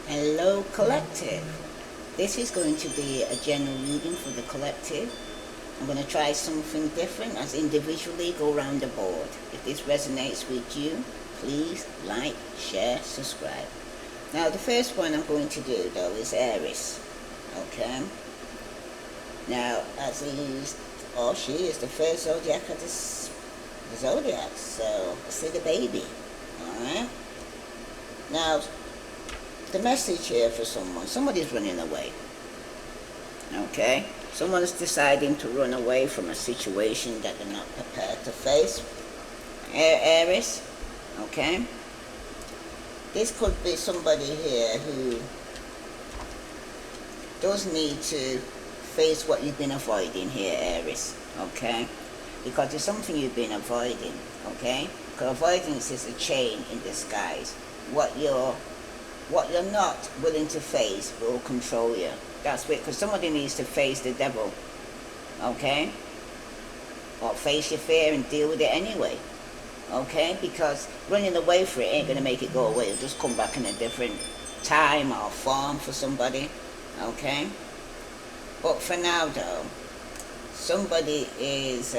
Hello, collective. This is going to be a general reading for the collective. I'm going to try something different as individually go around the board. If this resonates with you, please like, share, subscribe. Now, the first one I'm going to do though is Aries. Okay. Now, as he's or she is the first zodiac of the zodiac, so I see the baby. All right. Now, the message here for somebody's running away. Okay? Someone's deciding to run away from a situation that they're not prepared to face. Aries. Okay? This could be somebody here who does need to face what you've been avoiding here, Aries. Okay? Because it's something you've been avoiding. Okay? Because avoidance is a chain in disguise. What you're not willing to face will control you. That's it, because somebody needs to face the devil, okay? Or face your fear and deal with it anyway, okay? Because running away from it ain't going to make it go away. It'll just come back in a different time or form for somebody, okay? But for now, though, somebody is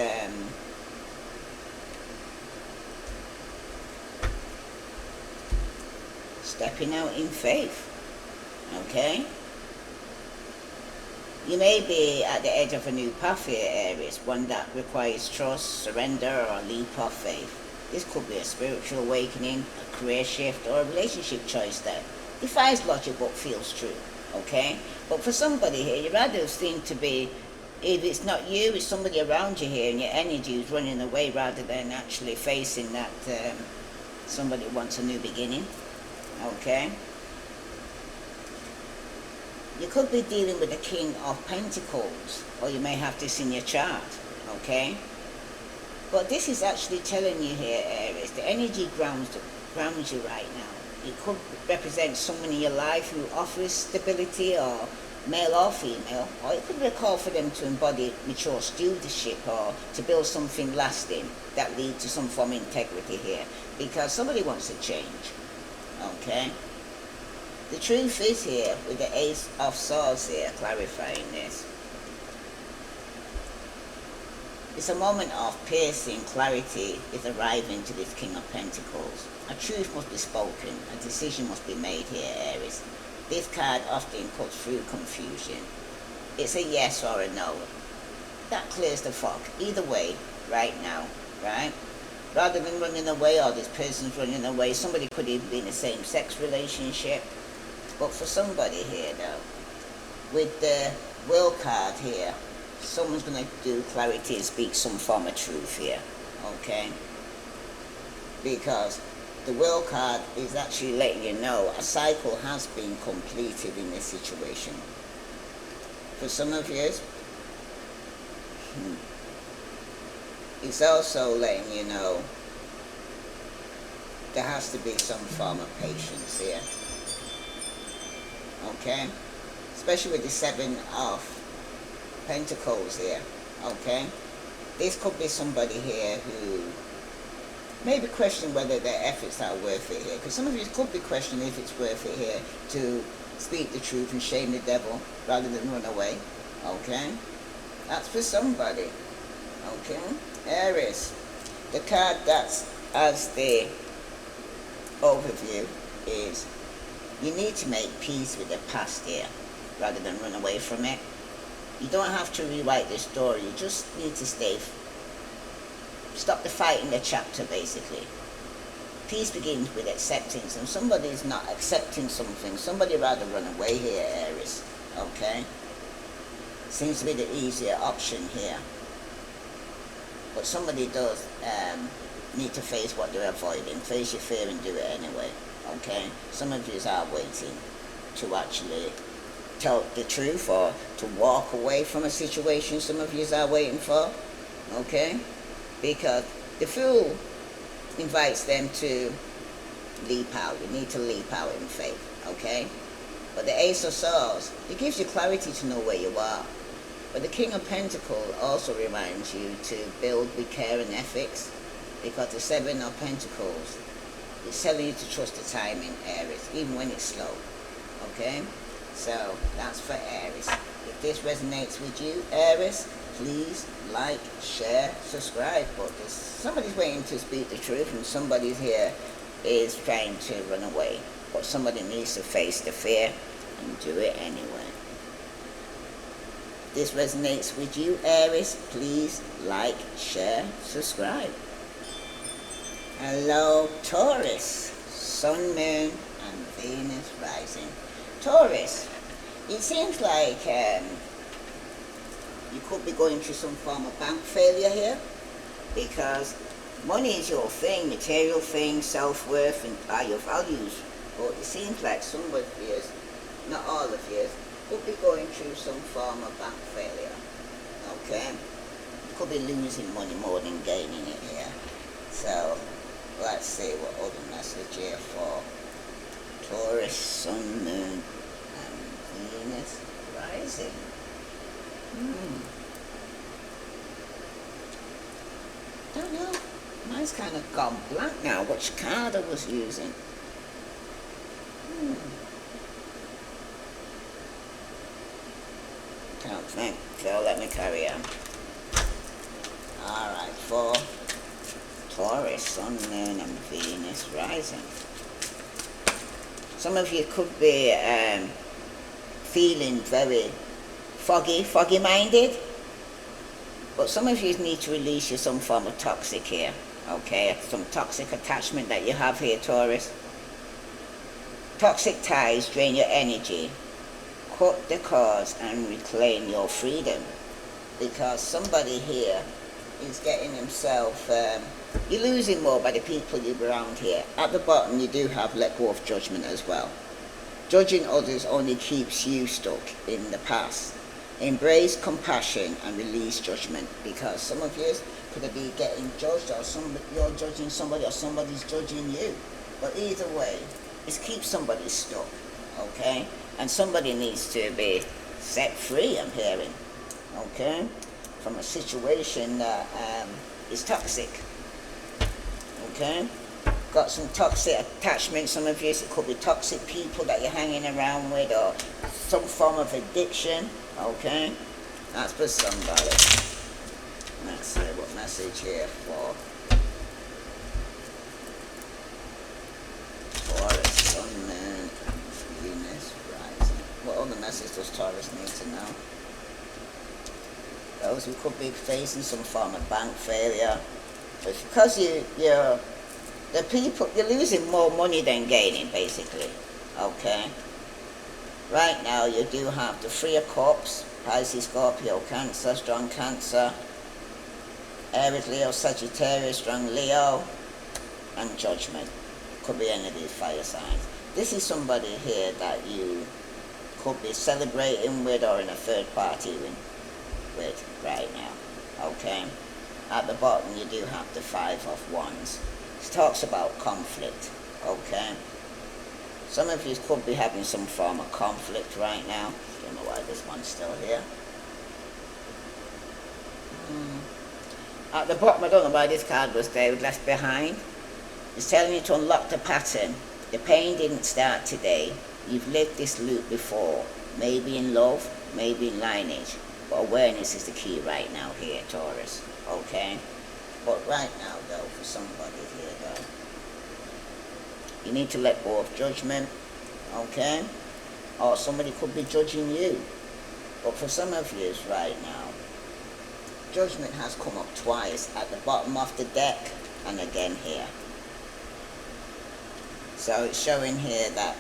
stepping out in faith, okay? You may be at the edge of a new path here, Aries, one that requires trust, surrender, or a leap of faith. This could be a spiritual awakening, a career shift, or a relationship choice that defies logic but feels true, okay? But for somebody here, you rather seem to be, if it's not you, it's somebody around you here, and your energy is running away rather than actually facing that somebody wants a new beginning. Okay? You could be dealing with the King of Pentacles, or you may have this in your chart, okay? But this is actually telling you here, Aries, the energy grounds you right now. It could represent someone in your life who offers stability, or male or female, or it could be a call for them to embody mature stewardship or to build something lasting that leads to some form of integrity here, because somebody wants to change. Okay? The truth is here, with the Ace of Swords here, clarifying this. It's a moment of piercing clarity is arriving to this King of Pentacles. A truth must be spoken, a decision must be made here, Aries. This card often cuts through confusion. It's a yes or a no. That clears the fog. Either way, right now, right? Rather than running away, or this person's running away, somebody could even be in a same-sex relationship. But for somebody here, though, with the Will card here, someone's going to do clarity and speak some form of truth here, okay? Because the Will card is actually letting you know a cycle has been completed in this situation. For some of you, it's also letting you know there has to be some form of patience here. Okay? Especially with the Seven of Pentacles here. Okay? This could be somebody here who may be questioning whether their efforts are worth it here. Because some of you could be questioning if it's worth it here to speak the truth and shame the devil rather than run away. Okay? That's for somebody. Okay? Aries. The card that's as the overview is you need to make peace with the past here rather than run away from it. You don't have to rewrite the story. You just need to stop the fight in the chapter, basically. Peace begins with acceptance, and somebody's not accepting something. Somebody rather run away here, Aries. Okay? Seems to be the easier option here. But somebody does need to face what they're avoiding. Face your fear and do it anyway. Okay? Some of you are waiting to actually tell the truth or to walk away from a situation some of you are waiting for. Okay? Because the Fool invites them to leap out. You need to leap out in faith. Okay? But the Ace of Swords, it gives you clarity to know where you are. But the King of Pentacles also reminds you to build with care and ethics, because the Seven of Pentacles is telling you to trust the timing, Aries, even when it's slow. Okay? So that's for Aries. If this resonates with you, Aries, please like, share, subscribe. But somebody's waiting to speak the truth, and somebody here is trying to run away. But somebody needs to face the fear and do it anyway. If this resonates with you, Aries, please like, share, subscribe. Hello, Taurus, Sun, Moon, and Venus rising. Taurus, it seems like you could be going through some form of bank failure here, because money is your thing, material things, self-worth, and are your values. But it seems like some of you, not all of you, could be going through some form of bank failure. Okay? You could be losing money more than gaining it here. So, let's see what other message here for Taurus, Sun, Moon, and Venus rising. Don't know. Mine's kind of gone blank now. Which card I was using? Can't think. So let me carry on. Alright, for Taurus, Sun, Moon, and Venus rising. Some of you could be feeling very foggy-minded. But some of you need to release some form of toxic here. Okay, some toxic attachment that you have here, Taurus. Toxic ties drain your energy. Cut the cords and reclaim your freedom. Because somebody here is getting himself, you're losing more by the people you're around here. At the bottom you do have let go of judgment as well. Judging others only keeps you stuck in the past. Embrace compassion and release judgment, because some of you could be getting judged, or you're judging somebody, or somebody's judging you. But either way, it's keep somebody stuck, okay? And somebody needs to be set free, I'm hearing, okay? From a situation that is toxic, okay? Got some toxic attachments, some of you, it could be toxic people that you're hanging around with, or some form of addiction, okay? That's for somebody. Let's see what message here for Taurus, Sun, Moon, Venus rising. What other message does Taurus need to know? Those who could be facing some form of bank failure. But because you're losing more money than gaining, basically, okay? Right now you do have the Three of Cups, Pisces, Scorpio, Cancer, strong Cancer, Aries, Leo, Sagittarius, strong Leo, and Judgment. Could be any of these fire signs. This is somebody here that you could be celebrating with, or in a third party with right now, okay? At the bottom you do have the Five of Wands. It talks about conflict, okay? Some of you could be having some form of conflict right now. Don't know why this one's still here. At the bottom, I don't know why this card was there, left behind. It's telling you to unlock the pattern. The pain didn't start today. You've lived this loop before. Maybe in love, maybe in lineage. But awareness is the key right now here, Taurus. Okay? But right now, though, for somebody here, though, you need to let go of judgment, okay? Or somebody could be judging you. But for some of you right now, judgment has come up twice, at the bottom of the deck and again here. So it's showing here that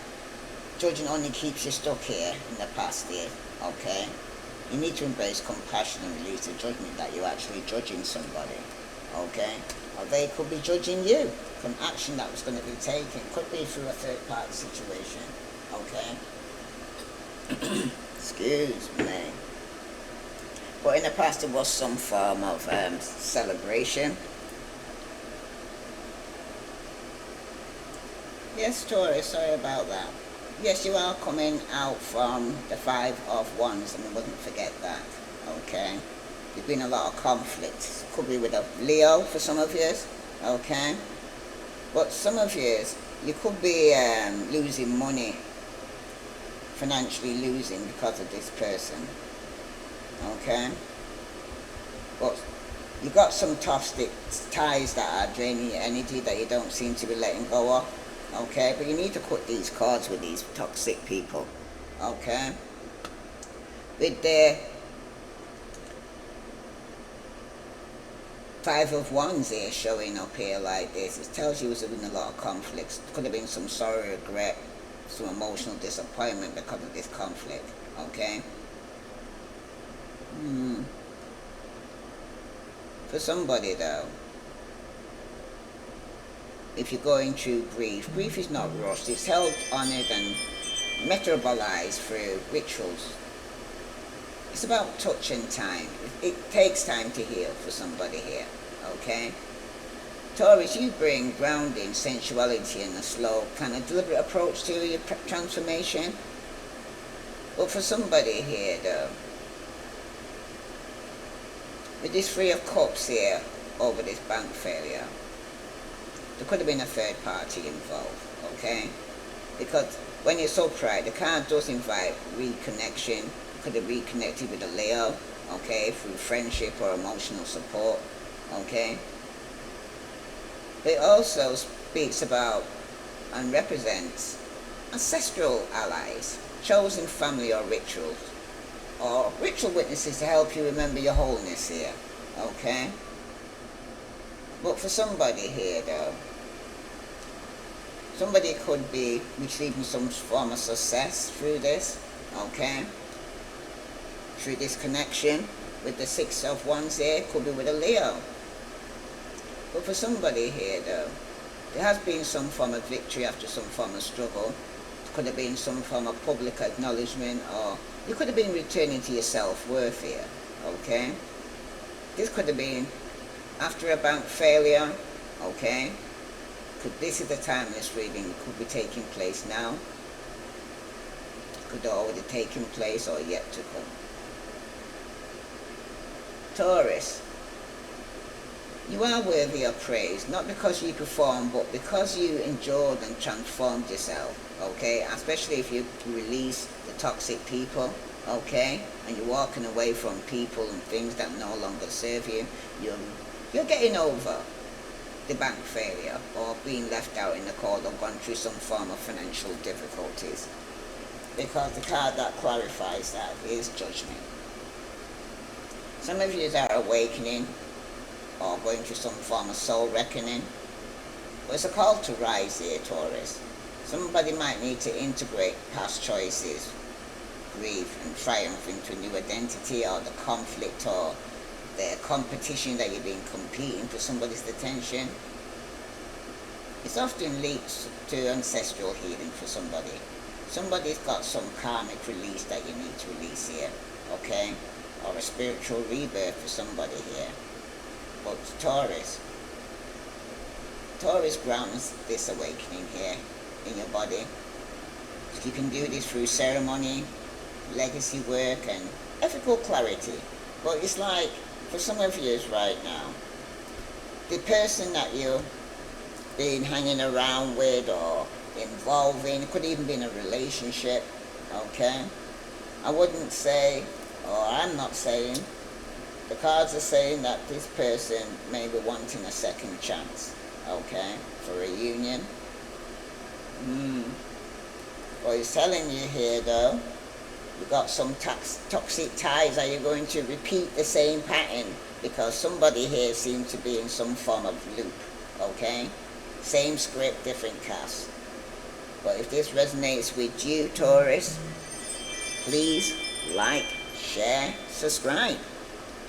judging only keeps you stuck here in the past here, okay? You need to embrace compassion and release the judgment that you're actually judging somebody, okay? Or they could be judging you from action that was going to be taken. Could be through a third-party situation, okay? Excuse me. But in the past there was some form of celebration. Yes, Taurus, sorry about that. Yes, you are coming out from the Five of Wands, and we mustn't forget that, okay? There's been a lot of conflict. Could be with a Leo for some of you, okay? But some of you could be losing money financially losing because of this person. Okay? But you got some toxic ties that are draining your energy that you don't seem to be letting go of. Okay? But you need to cut these cords with these toxic people. Okay? With the Five of Wands here showing up here like this, it tells you there's been a lot of conflicts. Could have been some sorrow, regret, some emotional disappointment because of this conflict. Okay? For somebody though, if you're going through grief is not rushed. It's held, honoured and metabolized through rituals. It's about touch and time. It takes time to heal for somebody here, okay? Taurus, you bring grounding, sensuality and a slow, kind of deliberate approach to your transformation. But for somebody here though, with this Three of Cups here over this bank failure, there could have been a third party involved, okay? Because when you're so proud, the card does invite reconnection. You could have reconnected with a Leo, okay, through friendship or emotional support, okay? But it also speaks about and represents ancestral allies, chosen family or rituals, or ritual witnesses to help you remember your wholeness here, okay? But for somebody here though, somebody could be receiving some form of success through this, okay? Through this connection with the Six of Wands here, could be with a Leo. But for somebody here though, there has been some form of victory after some form of struggle. It could have been some form of public acknowledgement, or you could have been returning to your self-worth here, okay? This could have been after a bank failure, okay? This is the time this reading could be taking place now. Could have already taken place or yet to come. Taurus, you are worthy of praise, not because you performed, but because you endured and transformed yourself, okay? Especially if you release the toxic people, okay? And you're walking away from people and things that no longer serve you. You're getting over the bank failure or being left out in the cold or gone through some form of financial difficulties. Because the card that clarifies that is Judgment. Some of you are awakening or going through some form of soul reckoning. But it's a call to rise here, Taurus. Somebody might need to integrate past choices, grief and triumph into a new identity, or the conflict or the competition that you've been competing for somebody's attention. It's often leads to ancestral healing for somebody. Somebody's got some karmic release that you need to release here, okay? Or a spiritual rebirth for somebody here. But Taurus grounds this awakening here in your body. You can do this through ceremony, legacy work and ethical clarity. But it's like, for some of you right now, the person that you've been hanging around with or involving, it could even be in a relationship, okay? I wouldn't say, or I'm not saying, the cards are saying that this person may be wanting a second chance, okay, for a union. What he's telling you here though, you've got some toxic ties. Are you going to repeat the same pattern? Because somebody here seems to be in some form of loop, okay? Same script, different cast. But if this resonates with you, Taurus, please like, share, subscribe.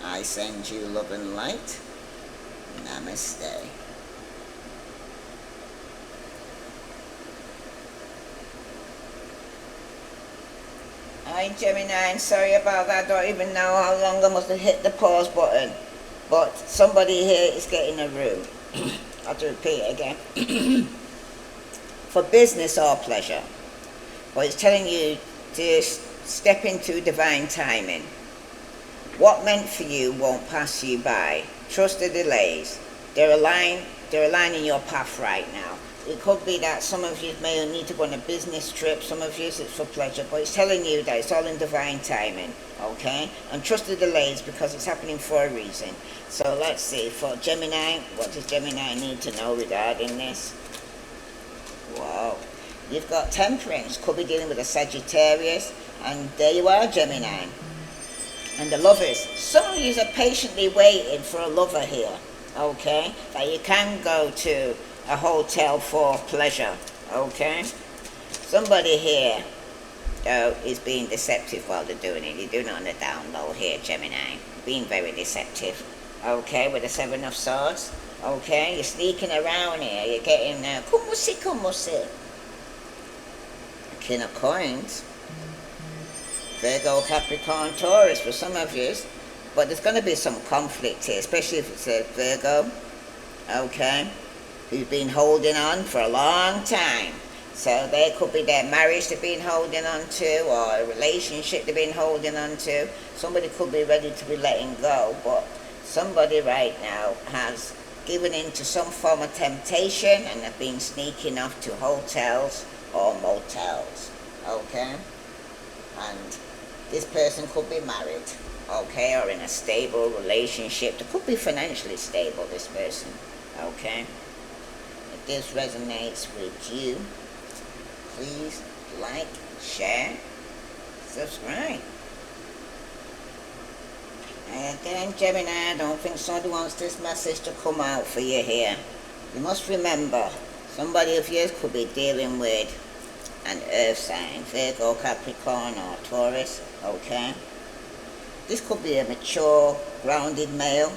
I send you love and light. Namaste. Hi Gemini, sorry about that. I don't even know how long I must have hit the pause button. But somebody here is getting a room. I have to repeat it again. For business or pleasure. But it's telling you to step into divine timing. What meant for you won't pass you by. Trust the delays. They're aligning your path right now. it could be that some of you may need to go on a business trip, some of you it's for pleasure, but it's telling you that it's all in divine timing, okay? And trust the delays because it's happening for a reason. So let's see, for Gemini, what does Gemini need to know regarding this? Wow. You've got Temperance, could be dealing with a Sagittarius, and there you are, Gemini. And the Lovers. Some of you are patiently waiting for a lover here, okay? That you can go to a hotel for pleasure, okay? Somebody here is being deceptive while they're doing it. You're doing it on the down low here, Gemini. Being very deceptive, okay, with the Seven of Swords, okay? You're sneaking around here. You're getting, come see. King of Coins. Virgo, Capricorn, Taurus for some of you. But there's going to be some conflict here, especially if it's a Virgo, okay? Who's been holding on for a long time. So there could be their marriage they've been holding on to, or a relationship they've been holding on to. Somebody could be ready to be letting go, but somebody right now has given in to some form of temptation and have been sneaking off to hotels or motels, okay? And this person could be married, okay, or in a stable relationship. They could be financially stable, this person, okay? If this resonates with you, please like, share, subscribe. And again, Gemini, I don't think somebody wants this message to come out for you here. You must remember, somebody of yours could be dealing with an earth sign, Virgo, Capricorn, or Taurus, okay? This could be a mature, grounded male,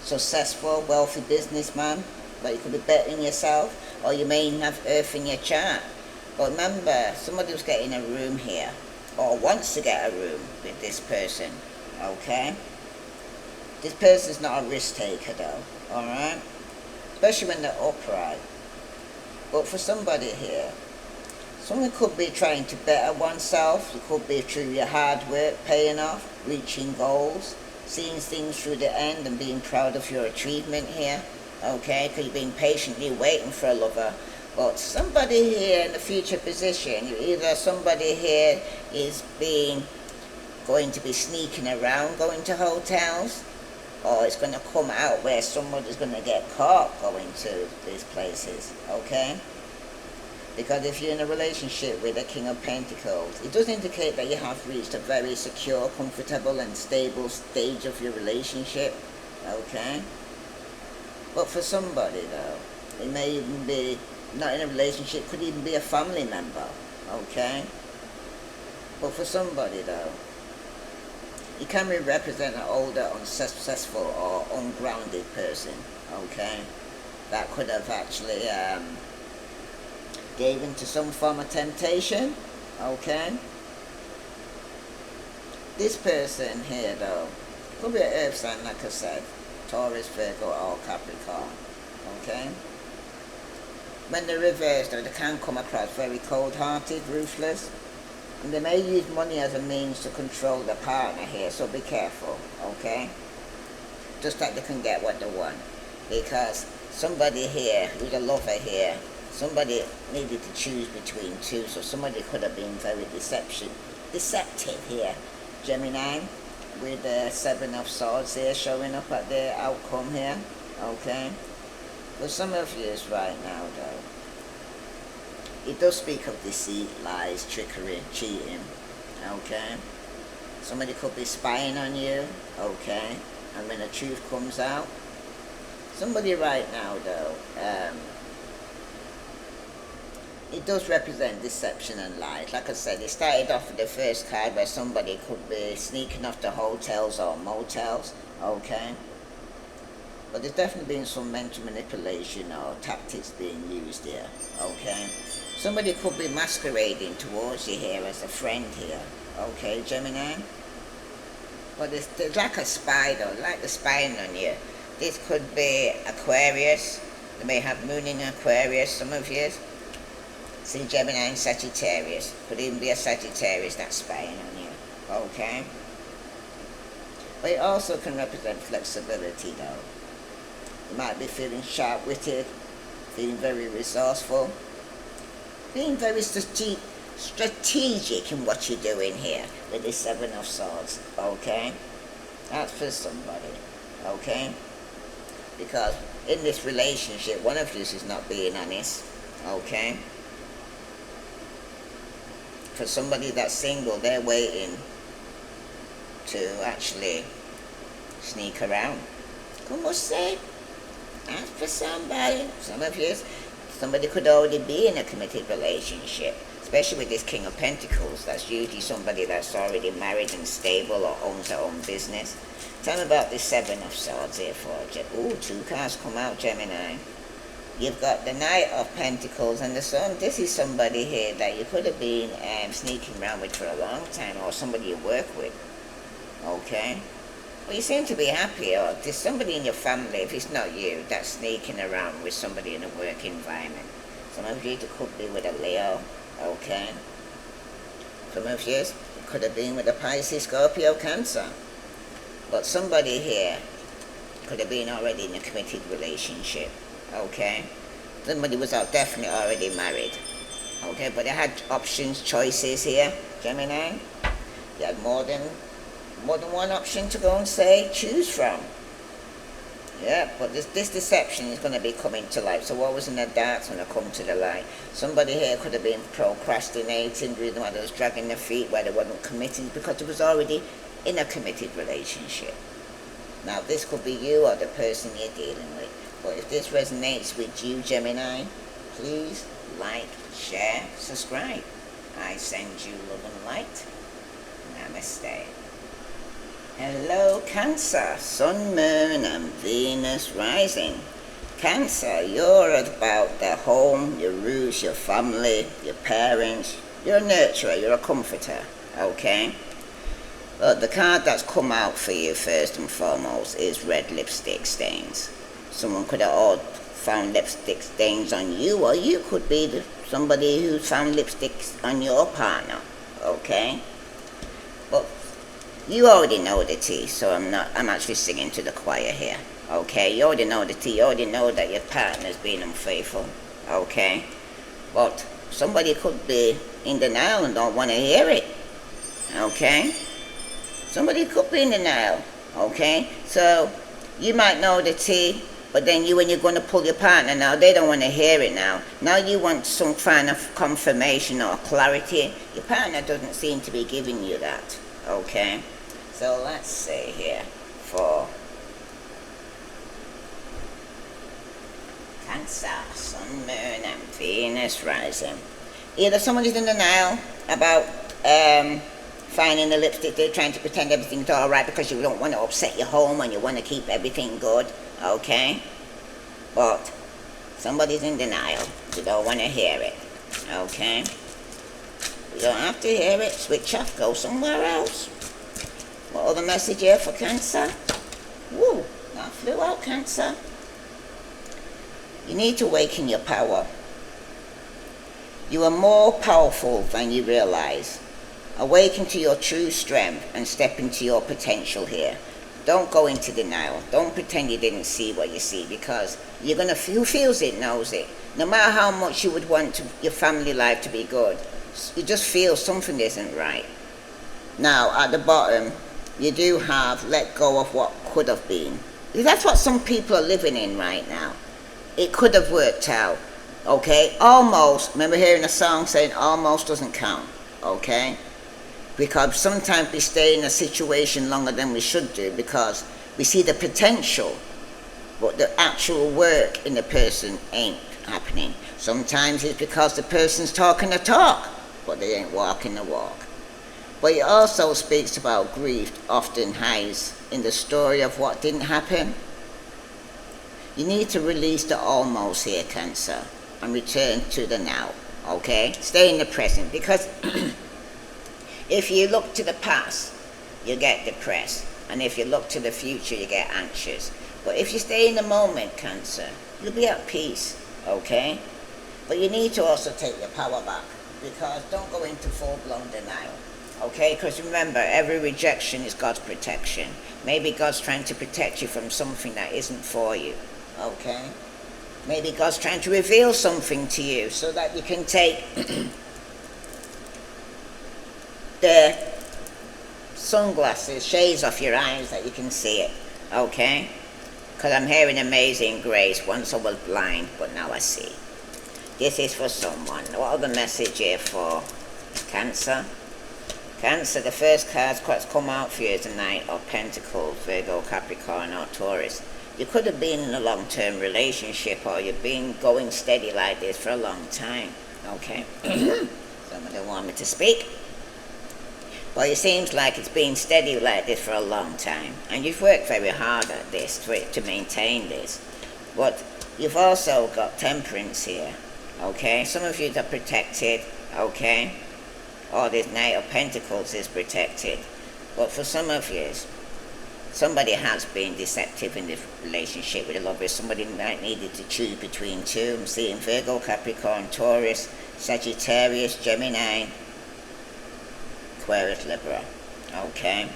successful, wealthy businessman, but you could be betting yourself, or you may have earth in your chart. But remember, somebody was getting a room here, or wants to get a room with this person, okay? This person's not a risk taker though, alright? Especially when they're upright. But for somebody here, someone could be trying to better oneself. It could be through your hard work, paying off, reaching goals, seeing things through the end and being proud of your achievement here, okay? Because you've been patiently waiting for a lover. But somebody here in the future position, either somebody here is going to be sneaking around, going to hotels, or it's going to come out where somebody's going to get caught going to these places, okay? Because if you're in a relationship with a King of Pentacles, it does indicate that you have reached a very secure, comfortable and stable stage of your relationship, okay? But for somebody though, it may even be not in a relationship, could even be a family member, okay? But for somebody though, it can represent an older, unsuccessful or ungrounded person, okay? That could have actually gave into some form of temptation, okay? This person here though, could be an earth sign like I said, Taurus, Virgo or Capricorn, okay? When they're reversed though, they can come across very cold-hearted, ruthless, and they may use money as a means to control their partner here, so be careful, okay? Just like they can get what they want, because somebody here, who's a lover here, somebody needed to choose between two, so somebody could have been very deceptive here, Gemini, with the Seven of Swords here showing up at the outcome here, okay? But some of you right now though, it does speak of deceit, lies, trickery, cheating, okay? Somebody could be spying on you, okay? And when the truth comes out, somebody right now though, it does represent deception and lies. Like I said, it started off with the first card where somebody could be sneaking off to hotels or motels, okay? But there's definitely been some mental manipulation or tactics being used here, okay? Somebody could be masquerading towards you here as a friend here, okay, Gemini? But there's like a spy though, like the spying on you. This could be Aquarius. They may have moon in Aquarius, some of you. See Gemini and Sagittarius. Could even be a Sagittarius that's spying on you, okay? But it also can represent flexibility though. You might be feeling sharp-witted, Feeling very resourceful. Being very strategic in what you're doing here with the Seven of Swords, okay? That's for somebody, okay? Because in this relationship, one of you is not being honest, okay? For somebody that's single, they're waiting to actually sneak around. Como say? That's for somebody. Some of you, somebody could already be in a committed relationship, especially with this King of Pentacles. That's usually somebody that's already married and stable or owns their own business. Tell me about this Seven of Swords here for Ooh, 2 cards come out, Gemini. You've got the Knight of Pentacles and the Sun. This is somebody here that you could have been sneaking around with for a long time, or somebody you work with. Okay? Well, you seem to be happy, or there's somebody in your family, if it's not you, that's sneaking around with somebody in a work environment. Some of you could be with a Leo. Okay? Some of you could have been with a Pisces, Scorpio, Cancer. But somebody here could have been already in a committed relationship. Okay? Somebody was definitely already married. Okay? But they had options, choices here, Gemini. You had more than one option to go and choose from. Yeah, but this deception is going to be coming to light. So what was in the dark is going to come to the light. Somebody here could have been procrastinating, the reason why they was dragging their feet, why they wasn't committing, because it was already in a committed relationship. Now, this could be you or the person you're dealing with. But if this resonates with you, Gemini, please like, share, subscribe. I send you love and light. Namaste. Hello, Cancer, Sun, Moon, and Venus rising. Cancer, you're about the home, your roots, your family, your parents. You're a nurturer, you're a comforter, okay? But the card that's come out for you first and foremost is red lipstick stains. Someone could have found lipstick stains on you, or you could be somebody who found lipsticks on your partner, okay? But you already know the tea, so I'm actually singing to the choir here, okay? You already know the tea, you already know that your partner's being unfaithful, okay? But somebody could be in denial and don't want to hear it, okay? Somebody could be in denial, okay? So you might know the tea, but then when you're going to pull your partner now, they don't want to hear it now. Now you want some kind of confirmation or clarity. Your partner doesn't seem to be giving you that, okay? So let's see here for Cancer, Sun, Moon, and Venus rising. Either someone is in denial about finding the lipstick, they're trying to pretend everything's all right because you don't want to upset your home and you want to keep everything good, okay? But somebody's in denial. You don't want to hear it, okay? You don't have to hear it. Switch off, go somewhere else. What other message here for Cancer? Woo, that flew out, Cancer. You need to awaken your power. You are more powerful than you realize. Awaken to your true strength and step into your potential here. Don't go into denial. Don't pretend you didn't see what you see, because you're going to, who feels it knows it. No matter how much you would want your family life to be good, you just feel something isn't right. Now, at the bottom, you do have let go of what could have been. That's what some people are living in right now. It could have worked out, okay? Almost. Remember hearing a song saying almost doesn't count, okay? Because sometimes we stay in a situation longer than we should do because we see the potential, but the actual work in the person ain't happening. Sometimes it's because the person's talking the talk, but they ain't walking the walk. But it also speaks about grief often hides in the story of what didn't happen. You need to release the almost here, Cancer, and return to the now, okay? Stay in the present, because if you look to the past, you get depressed. And if you look to the future, you get anxious. But if you stay in the moment, Cancer, you'll be at peace, okay? But you need to also take your power back, because don't go into full-blown denial, okay? Because remember, every rejection is God's protection. Maybe God's trying to protect you from something that isn't for you, okay? Maybe God's trying to reveal something to you so that you can take the sunglasses, shades off your eyes that you can see it. Okay? Because I'm hearing amazing grace. Once I was blind, but now I see. This is for someone. What other message here for Cancer? Cancer, the first card that's come out for you is the Knight of Pentacles, Virgo, Capricorn, or Taurus. You could have been in a long-term relationship, or you've been going steady like this for a long time. Okay? Somebody want me to speak? Well, it seems like it's been steady like this for a long time, and you've worked very hard at this to maintain this. But you've also got Temperance here, okay? Some of you are protected, okay? Or this Knight of Pentacles is protected. But for some of you, somebody has been deceptive in this relationship with a lover. Somebody might needed to choose between two. I'm seeing Virgo, Capricorn, Taurus, Sagittarius, Gemini, Aquarius, Libra. Okay?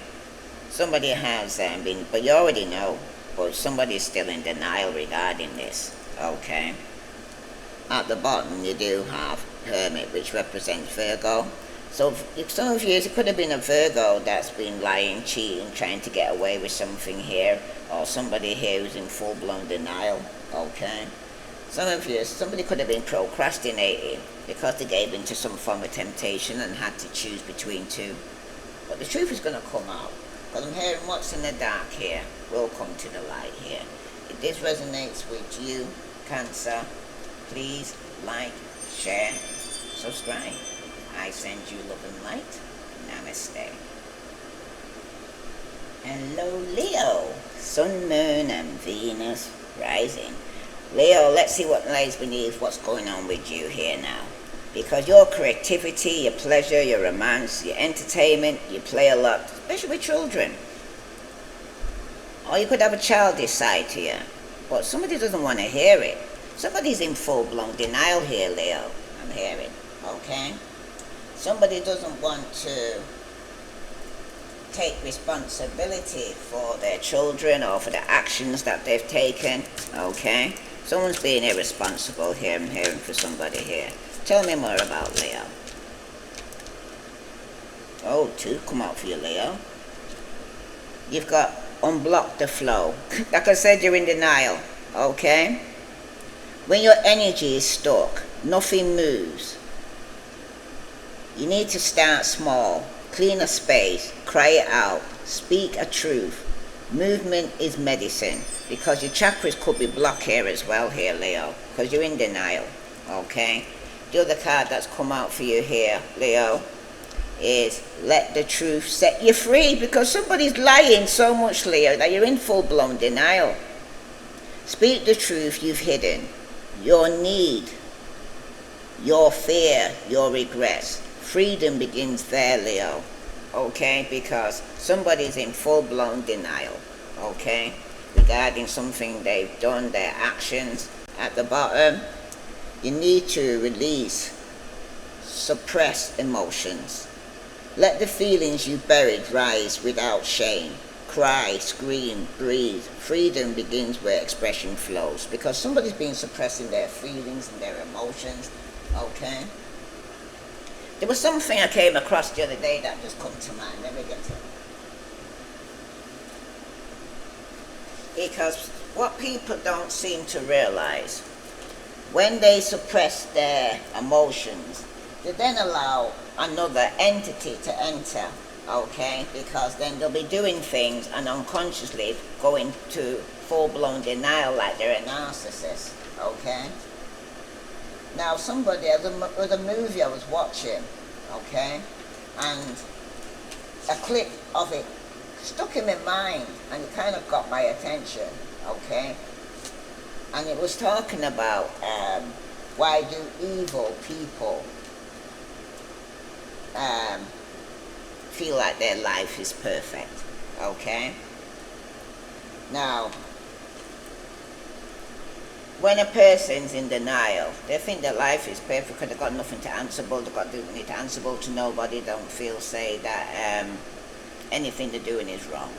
Somebody has been, but you already know, but somebody's still in denial regarding this. Okay? At the bottom you do have Hermit, which represents Virgo. So if some of you, it could have been a Virgo that's been lying, cheating, trying to get away with something here, or somebody here who's in full-blown denial. Okay? Some of you, somebody could have been procrastinating because they gave into some form of temptation and had to choose between two. But the truth is going to come out. Because I'm hearing what's in the dark here will come to the light here. If this resonates with you, Cancer, please like, share, subscribe. I send you love and light. Namaste. Hello, Leo. Sun, Moon, and Venus rising. Leo, let's see what lies beneath what's going on with you here now. Because your creativity, your pleasure, your romance, your entertainment, you play a lot, especially with children. Or you could have a childish side to you, but somebody doesn't want to hear it. Somebody's in full-blown denial here, Leo, I'm hearing, okay? Somebody doesn't want to take responsibility for their children or for the actions that they've taken, okay? Someone's being irresponsible here. I'm hearing for somebody here. Tell me more about Leo. Oh, two come out for you, Leo. You've got unblock the flow. Like I said, you're in denial, okay? When your energy is stuck, nothing moves. You need to start small. Clean a space, cry it out, speak a truth. Movement is medicine, because your chakras could be blocked here as well here, Leo, because you're in denial, okay? The other card that's come out for you here, Leo, is let the truth set you free, because somebody's lying so much, Leo, that you're in full-blown denial. Speak the truth you've hidden, your need, your fear, your regrets. Freedom begins there, Leo, okay? Because somebody's in full-blown denial, okay? Regarding something they've done, their actions. At the bottom, you need to release, suppress emotions. Let the feelings you buried rise without shame. Cry, scream, breathe. Freedom begins where expression flows. Because somebody's been suppressing their feelings and their emotions, okay? There was something I came across the other day that just come to mind. Let me get to it. Because what people don't seem to realize, when they suppress their emotions, they then allow another entity to enter, okay? Because then they'll be doing things and unconsciously going to full-blown denial like they're a narcissist, okay? Now somebody, with a movie I was watching, okay, and a clip of it stuck in my mind and it kind of got my attention, okay, and it was talking about why do evil people feel like their life is perfect, okay? Now, when a person's in denial, they think their life is perfect because they've got nothing to answerable, they've got nothing to answerable to nobody, don't feel, say, that anything they're doing is wrong.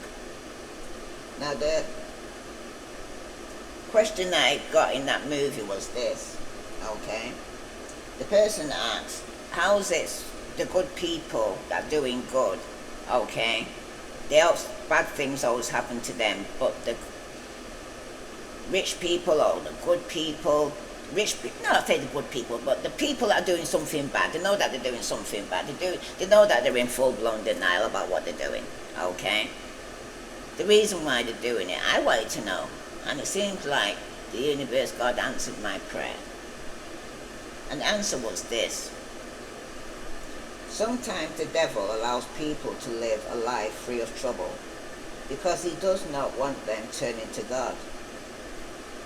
Now, question I got in that movie was this, okay? The person asked, how's it the good people that are doing good, okay? Bad things always happen to them, but the rich people or the good people, not say the good people, but the people that are doing something bad, they know that they're doing something bad. They know that they're in full-blown denial about what they're doing, okay? The reason why they're doing it, I wanted to know. And it seems like the universe, God answered my prayer. And the answer was this. Sometimes the devil allows people to live a life free of trouble because he does not want them turning to God.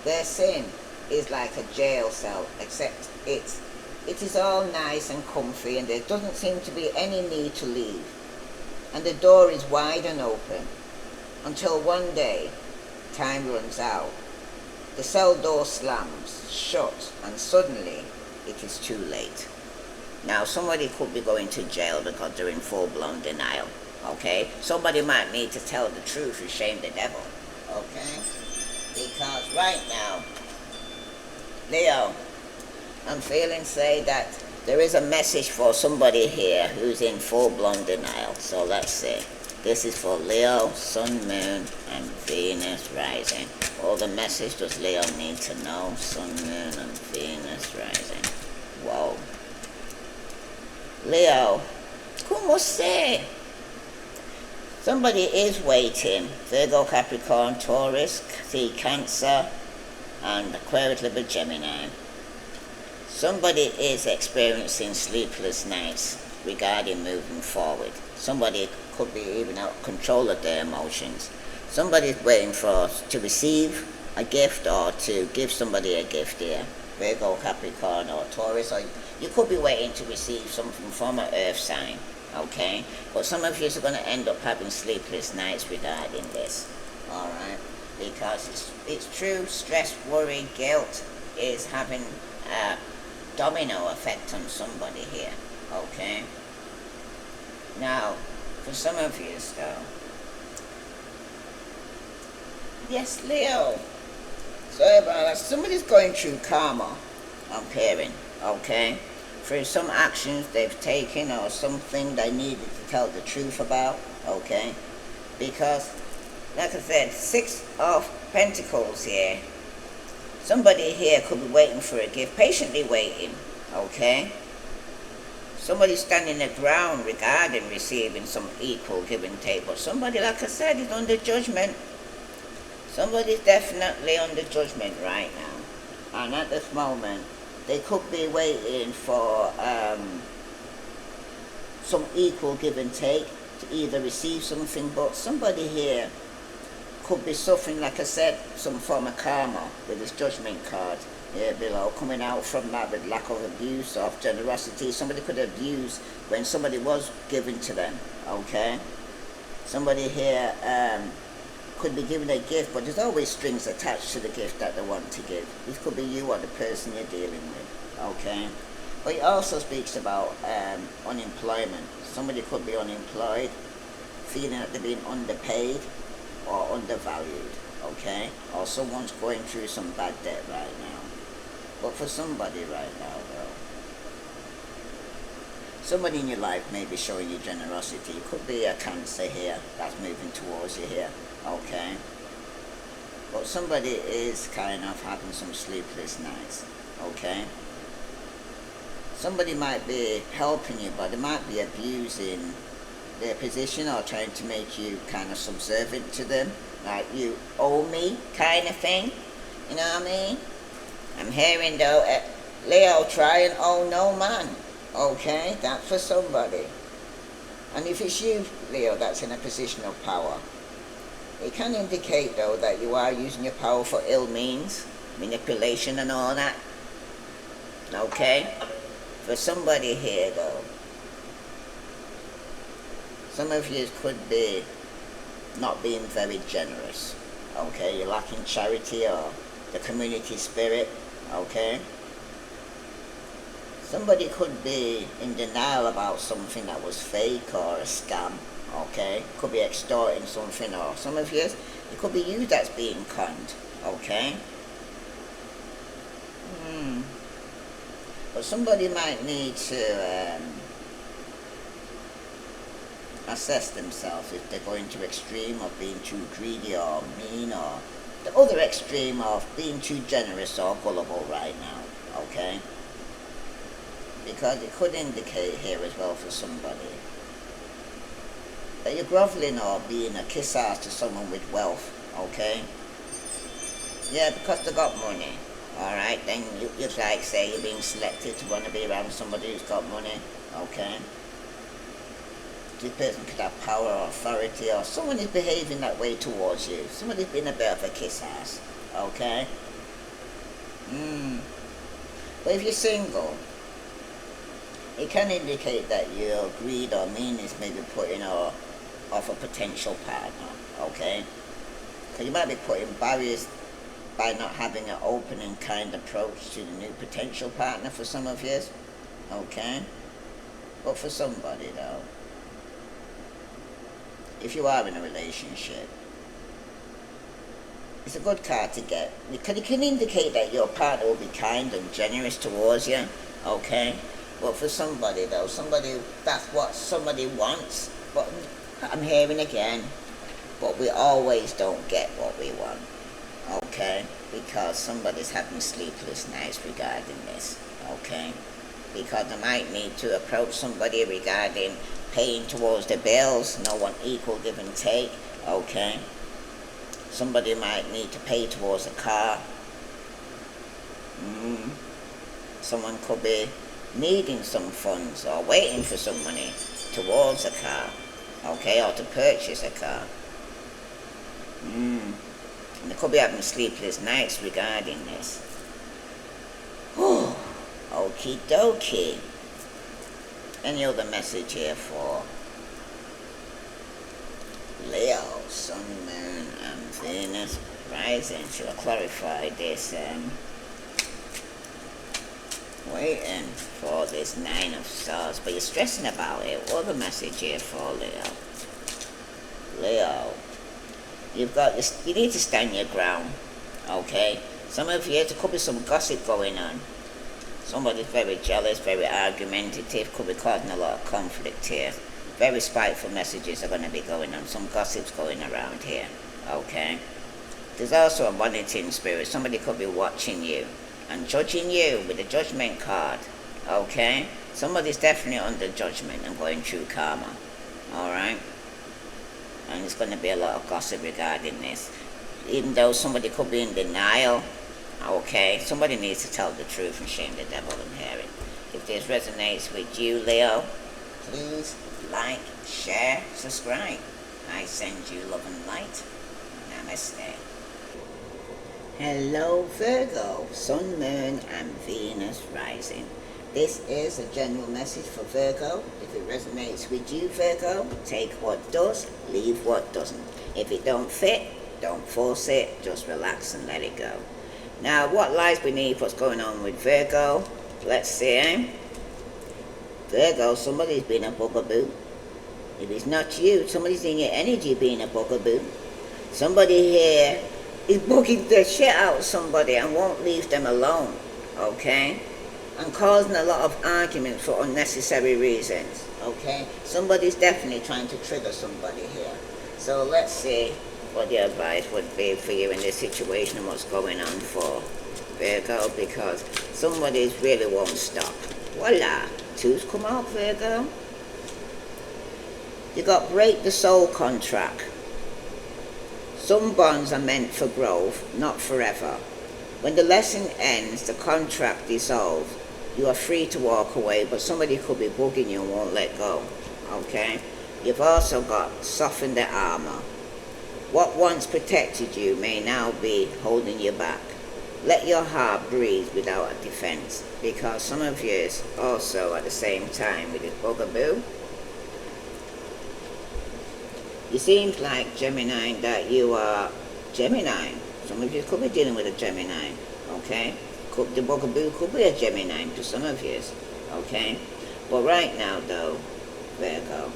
Their sin is like a jail cell, except it is all nice and comfy and there doesn't seem to be any need to leave. And the door is wide and open until one day time runs out. The cell door slams shut and suddenly it is too late. Now somebody could be going to jail because they're in full-blown denial, okay? Somebody might need to tell the truth and shame the devil, okay? Because right now, Leo, I'm feeling say that there is a message for somebody here who's in full-blown denial. So let's see. This is for Leo, Sun, Moon, and Venus rising. All the message does Leo need to know? Sun, Moon, and Venus rising. Whoa. Leo, como se? Somebody is waiting. Virgo, Capricorn, Taurus, see Cancer, and Aquarius, Libra, Gemini. Somebody is experiencing sleepless nights regarding moving forward. Somebody could be even out of control of their emotions. Somebody's waiting to receive a gift or to give somebody a gift here. Virgo, Capricorn, or Taurus, or you could be waiting to receive something from an earth sign, okay? But some of you are going to end up having sleepless nights regarding this, all right? Because it's true, stress, worry, guilt is having a domino effect on somebody here, okay? Now, for some of you, though, yes, Leo, sorry about that. Somebody's going through karma, I'm hearing, okay? For some actions they've taken or something they needed to tell the truth about, okay? Because, like I said, 6 of Pentacles here. Somebody here could be waiting for a gift, patiently waiting, okay? Somebody standing their ground regarding receiving some equal give and take. But somebody, like I said, is under judgment. Somebody's definitely under judgment right now. And at this moment, they could be waiting for some equal give and take to either receive something. But somebody here could be suffering, like I said, some form of karma with this judgment card here below, coming out from that with lack of abuse, of generosity. Somebody could abuse when somebody was given to them, okay? Somebody here could be given a gift, but there's always strings attached to the gift that they want to give. This could be you or the person you're dealing with, okay? But it also speaks about unemployment. Somebody could be unemployed, feeling that they're being underpaid or undervalued, okay? Or someone's going through some bad debt right now. But for somebody right now, though, somebody in your life may be showing you generosity. It could be a Cancer here that's moving towards you here, okay? But somebody is kind of having some sleepless nights, okay? Somebody might be helping you, but they might be abusing their position or trying to make you kind of subservient to them, like you owe me kind of thing, you know what I mean? I'm hearing though, Leo, try and owe no man, okay? That's for somebody. And if it's you, Leo, that's in a position of power, it can indicate though that you are using your power for ill means, manipulation and all that, okay? For somebody here though, some of you could be not being very generous, okay? You're lacking charity or the community spirit, okay? Somebody could be in denial about something that was fake or a scam, okay? Could be extorting something, or some of you, it could be you that's being conned, okay? But somebody might need to assess themselves if they're going to extreme of being too greedy or mean, or the other extreme of being too generous or gullible right now, okay? Because it could indicate here as well for somebody that you're groveling or being a kiss ass to someone with wealth, okay? Yeah, because they got money, alright? Then you like say you're being selected to want to be around somebody who's got money, okay? This person could have power or authority, or someone is behaving that way towards you. Somebody's been a bit of a kiss ass, okay? But if you're single, it can indicate that your greed or meanness may be putting off a potential partner, okay? Because you might be putting barriers by not having an open and kind approach to the new potential partner for some of you, okay? But for somebody though, if you are in a relationship, it's a good card to get, because it can indicate that your partner will be kind and generous towards you, okay? But for somebody though, that's what somebody wants. But I'm hearing again, but we always don't get what we want, okay? Because somebody's having sleepless nights regarding this, okay? Because they might need to approach somebody regarding paying towards the bills, no one equal give and take, okay? Somebody might need to pay towards a car. Someone could be needing some funds or waiting for some money towards a car, okay, or to purchase a car. And they could be having sleepless nights regarding this. Okie dokie. Any other message here for Leo, Sun, Moon, and Venus rising? Should I clarify this? Waiting for this Nine of Swords, but you're stressing about it. What other message here for Leo? Leo, you need to stand your ground, okay? Some of you, there could be some gossip going on. Somebody's very jealous, very argumentative, could be causing a lot of conflict here. Very spiteful messages are going to be going on. Some gossip's going around here, okay? There's also a monitoring spirit. Somebody could be watching you and judging you with the judgment card, okay? Somebody's definitely under judgment and going through karma, alright? And there's going to be a lot of gossip regarding this. Even though somebody could be in denial, okay? Somebody needs to tell the truth and shame the devil in hearing. If this resonates with you, Leo, please like, share, subscribe. I send you love and light. Namaste. Hello Virgo, Sun, Moon and Venus rising. This is a general message for Virgo. If it resonates with you, Virgo, take what does, leave what doesn't. If it don't fit, don't force it, just relax and let it go. Now, what lies beneath what's going on with Virgo? Let's see. Virgo, somebody's been a bugaboo. If it's not you, somebody's in your energy being a bugaboo. Somebody here is bugging the shit out of somebody and won't leave them alone, okay? And causing a lot of arguments for unnecessary reasons, okay? Somebody's definitely trying to trigger somebody here. So let's see what the advice would be for you in this situation and what's going on for Virgo, because somebody really won't stop. Voila, two's come out, Virgo. You got break the soul contract. Some bonds are meant for growth, not forever. When the lesson ends, the contract dissolves. You are free to walk away, but somebody could be bugging you and won't let go, okay? You've also got soften the armor. What once protected you may now be holding you back. Let your heart breathe without a defense, because some of you also at the same time with this bugaboo. It seems like Gemini that you are Gemini. Some of you could be dealing with a Gemini, okay? The bugaboo could be a Gemini to some of you, okay? But right now though, Virgo,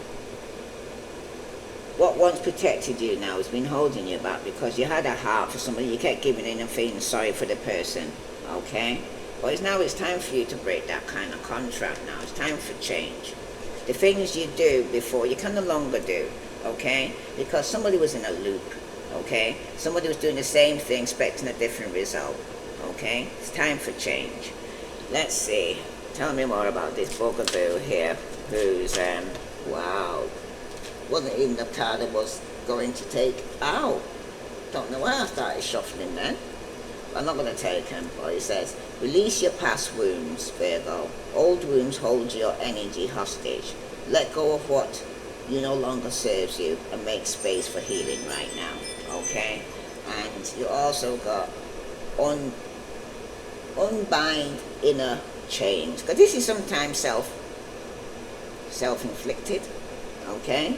what once protected you now has been holding you back because you had a heart for somebody, you kept giving in and feeling sorry for the person, okay? But it's time for you to break that kind of contract now. It's time for change. The things you do before, you can no longer do, okay? Because somebody was in a loop, okay? Somebody was doing the same thing, expecting a different result, okay? It's time for change. Let's see. Tell me more about this bugaboo here, who's, wow. Wasn't even the card I was going to take. Ow! Don't know why I started shuffling then. I'm not going to take him. But he says, release your past wounds, Virgo. Old wounds hold your energy hostage. Let go of what you no longer serves you and make space for healing right now. Okay? And you also got unbind inner chains. Because this is sometimes self-inflicted. Okay?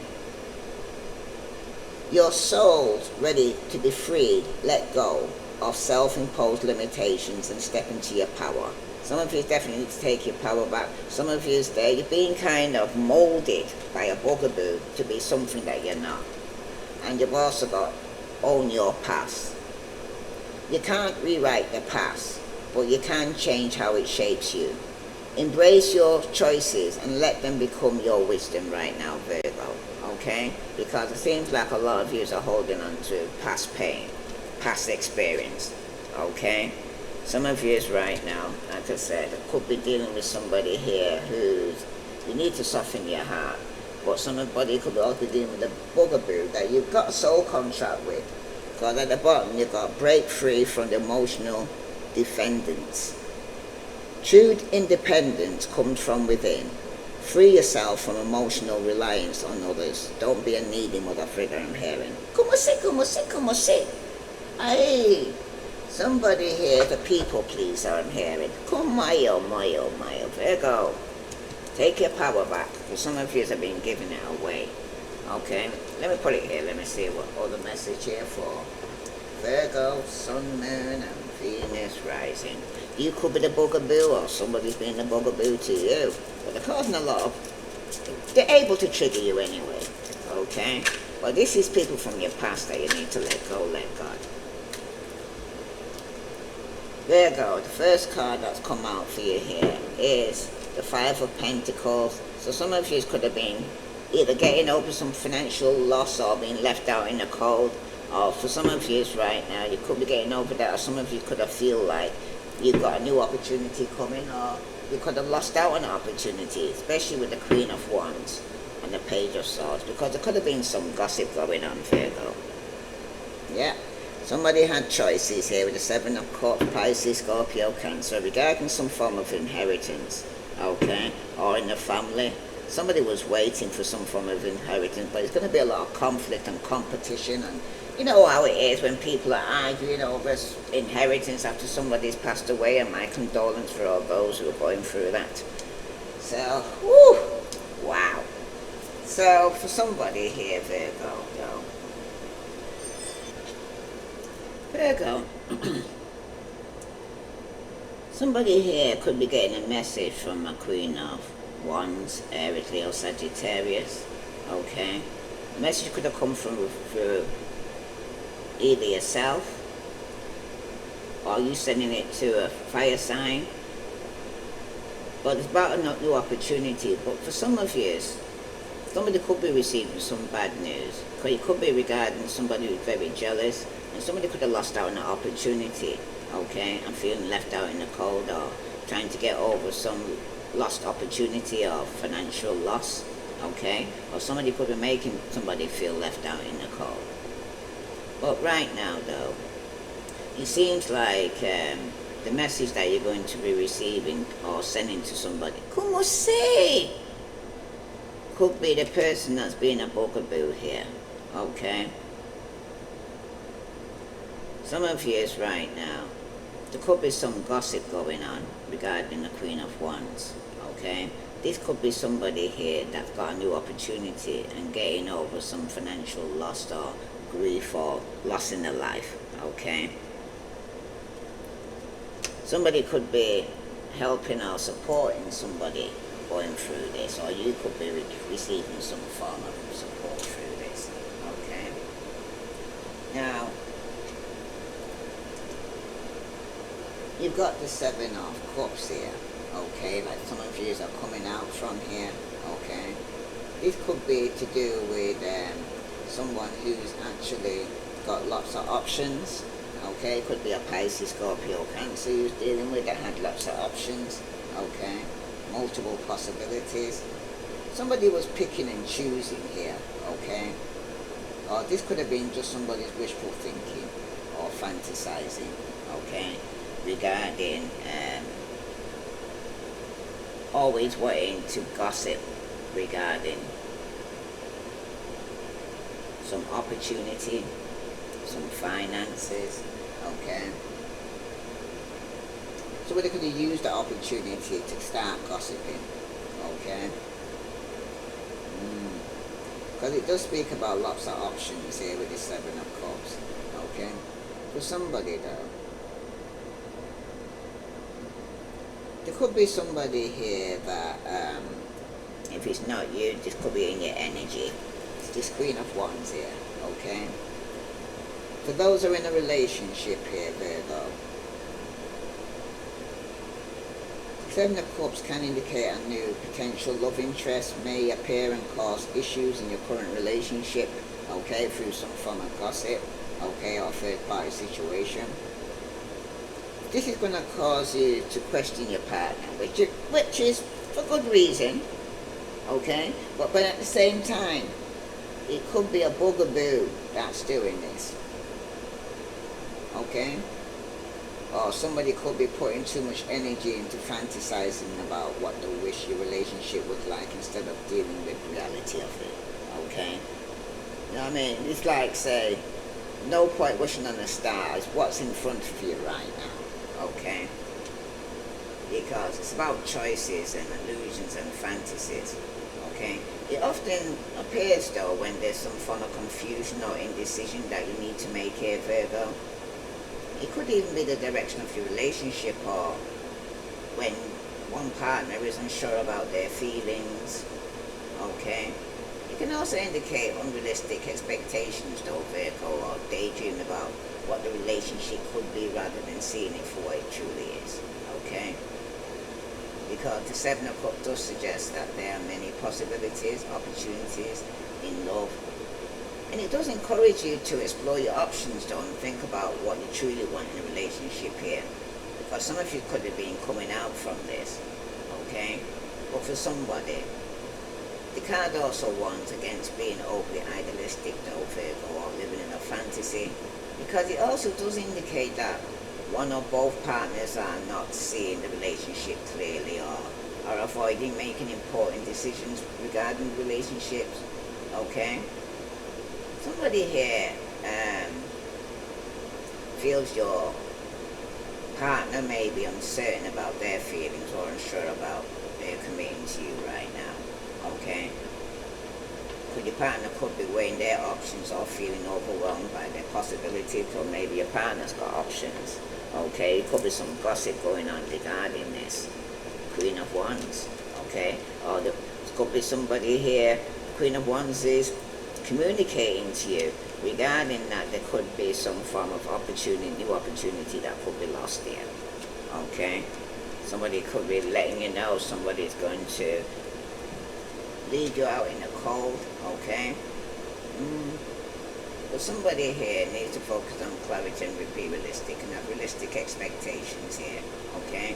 Your soul's ready to be freed. Let go of self-imposed limitations and step into your power. Some of you definitely need to take your power back. Some of you there, you're being kind of molded by a bugaboo to be something that you're not. And you've also got own your past. You can't rewrite the past, but you can change how it shapes you. Embrace your choices and let them become your wisdom right now, Virgo. Okay? Because it seems like a lot of you are holding on to past pain, past experience. Okay? Some of you right now, like I said, could be dealing with somebody here who's, you need to soften your heart. But somebody could also be dealing with a bugaboo that you've got a soul contract with. Because at the bottom you've got break free from the emotional dependence. True independence comes from within. Free yourself from emotional reliance on others. Don't be a needy mother figure I'm hearing. Como se. Aye. Somebody here, the people pleaser I'm hearing. Come mayo. Virgo. Take your power back. For some of you have been giving it away. Okay? Let me put it here. Let me see what other message here for. Virgo, Sun, Moon, and Venus rising. You could be the bugaboo or somebody's being the bugaboo to you. But they're causing a lot of... They're able to trigger you anyway. Okay? But this is people from your past that you need to let go, let God. Virgo, the first card that's come out for you here is the Five of Pentacles. So some of you could have been either getting over some financial loss or being left out in the cold. Or for some of you right now, you could be getting over that. Or some of you could have feel like you've got a new opportunity coming, or you could have lost out on an opportunity, especially with the Queen of Wands and the Page of Swords, because there could have been some gossip going on, Virgo. Yeah. Somebody had choices here with the Seven of Cups, Pisces, Scorpio, Cancer, regarding some form of inheritance, okay, or in the family. Somebody was waiting for some form of inheritance, but there's going to be a lot of conflict and competition, and you know how it is when people are arguing over inheritance after somebody's passed away, and my condolence for all those who are going through that. So, whoo, wow. So, for somebody here, Virgo, Virgo, somebody here could be getting a message from a Queen of Wands, Aries, Leo, Sagittarius, okay? The message could have come through either yourself or you sending it to a fire sign. But it's about a new opportunity. But for some of you, somebody could be receiving some bad news. It could be regarding somebody who's very jealous, and somebody could have lost out on an opportunity, okay, and feeling left out in the cold, or trying to get over some lost opportunity or financial loss, okay, or somebody could be making somebody feel left out in the cold. But right now, though, it seems like the message that you're going to be receiving or sending to somebody, como se, could be the person that's being a bugaboo here, okay? Some of you right now, there could be some gossip going on regarding the Queen of Wands, okay? This could be somebody here that's got a new opportunity and getting over some financial loss or grief or loss in their life, okay? Somebody could be helping or supporting somebody going through this, or you could be receiving some form of support through this, okay? Now, you've got the Seven of Cups here, okay, like some of you are coming out from here, okay. This could be to do with someone who's actually got lots of options, okay. Could be a Pisces, Scorpio, Cancer who's dealing with that had lots of options, okay. Multiple possibilities. Somebody was picking and choosing here, okay. Or this could have been just somebody's wishful thinking or fantasizing, okay, regarding always wanting to gossip regarding some opportunity, some finances, okay. So they could have used the opportunity to start gossiping, okay. Because it does speak about lots of options here with the Seven of Cups, okay. For somebody though, there could be somebody here that, if it's not you, this could be in your energy. It's this Queen of Wands here, okay. For those who are in a relationship here, Virgo, Seven of Cups can indicate a new potential love interest may appear and cause issues in your current relationship, okay, through some form of gossip, okay, or third party situation. This is going to cause you to question your partner, which is for good reason, okay, but at the same time, it could be a bugaboo that's doing this, okay. Or somebody could be putting too much energy into fantasizing about what they wish your relationship was like instead of dealing with reality of it, okay? You know what I mean? It's like, say, no point wishing on the stars, what's in front of you right now, okay? Because it's about choices and illusions and fantasies, okay? It often appears, though, when there's some form of confusion or indecision that you need to make here, Virgo. It could even be the direction of your relationship, or when one partner is unsure about their feelings, okay? It can also indicate unrealistic expectations, though, Virgo, or daydream about what the relationship could be rather than seeing it for what it truly is, okay? Because the Seven of Cups does suggest that there are many possibilities, opportunities in love. And it does encourage you to explore your options, though, and think about what you truly want in a relationship here. Because some of you could have been coming out from this, okay? But for somebody, the card also warns against being overly idealistic, though, Virgo, or living in a fantasy. Because it also does indicate that one or both partners are not seeing the relationship clearly, or are avoiding making important decisions regarding relationships, okay? Somebody here feels your partner may be uncertain about their feelings or unsure about their committing to you right now, okay? Could your partner could be weighing their options or feeling overwhelmed by their possibilities, or maybe your partner's got options, okay? It could be some gossip going on regarding this Queen of Wands, okay? Or there could be somebody here, Queen of Wands is communicating to you regarding that there could be some form of opportunity, new opportunity that could be lost here, okay? Somebody could be letting you know somebody's going to leave you out in the cold, okay? But somebody here needs to focus on clarity and be realistic and have realistic expectations here, okay?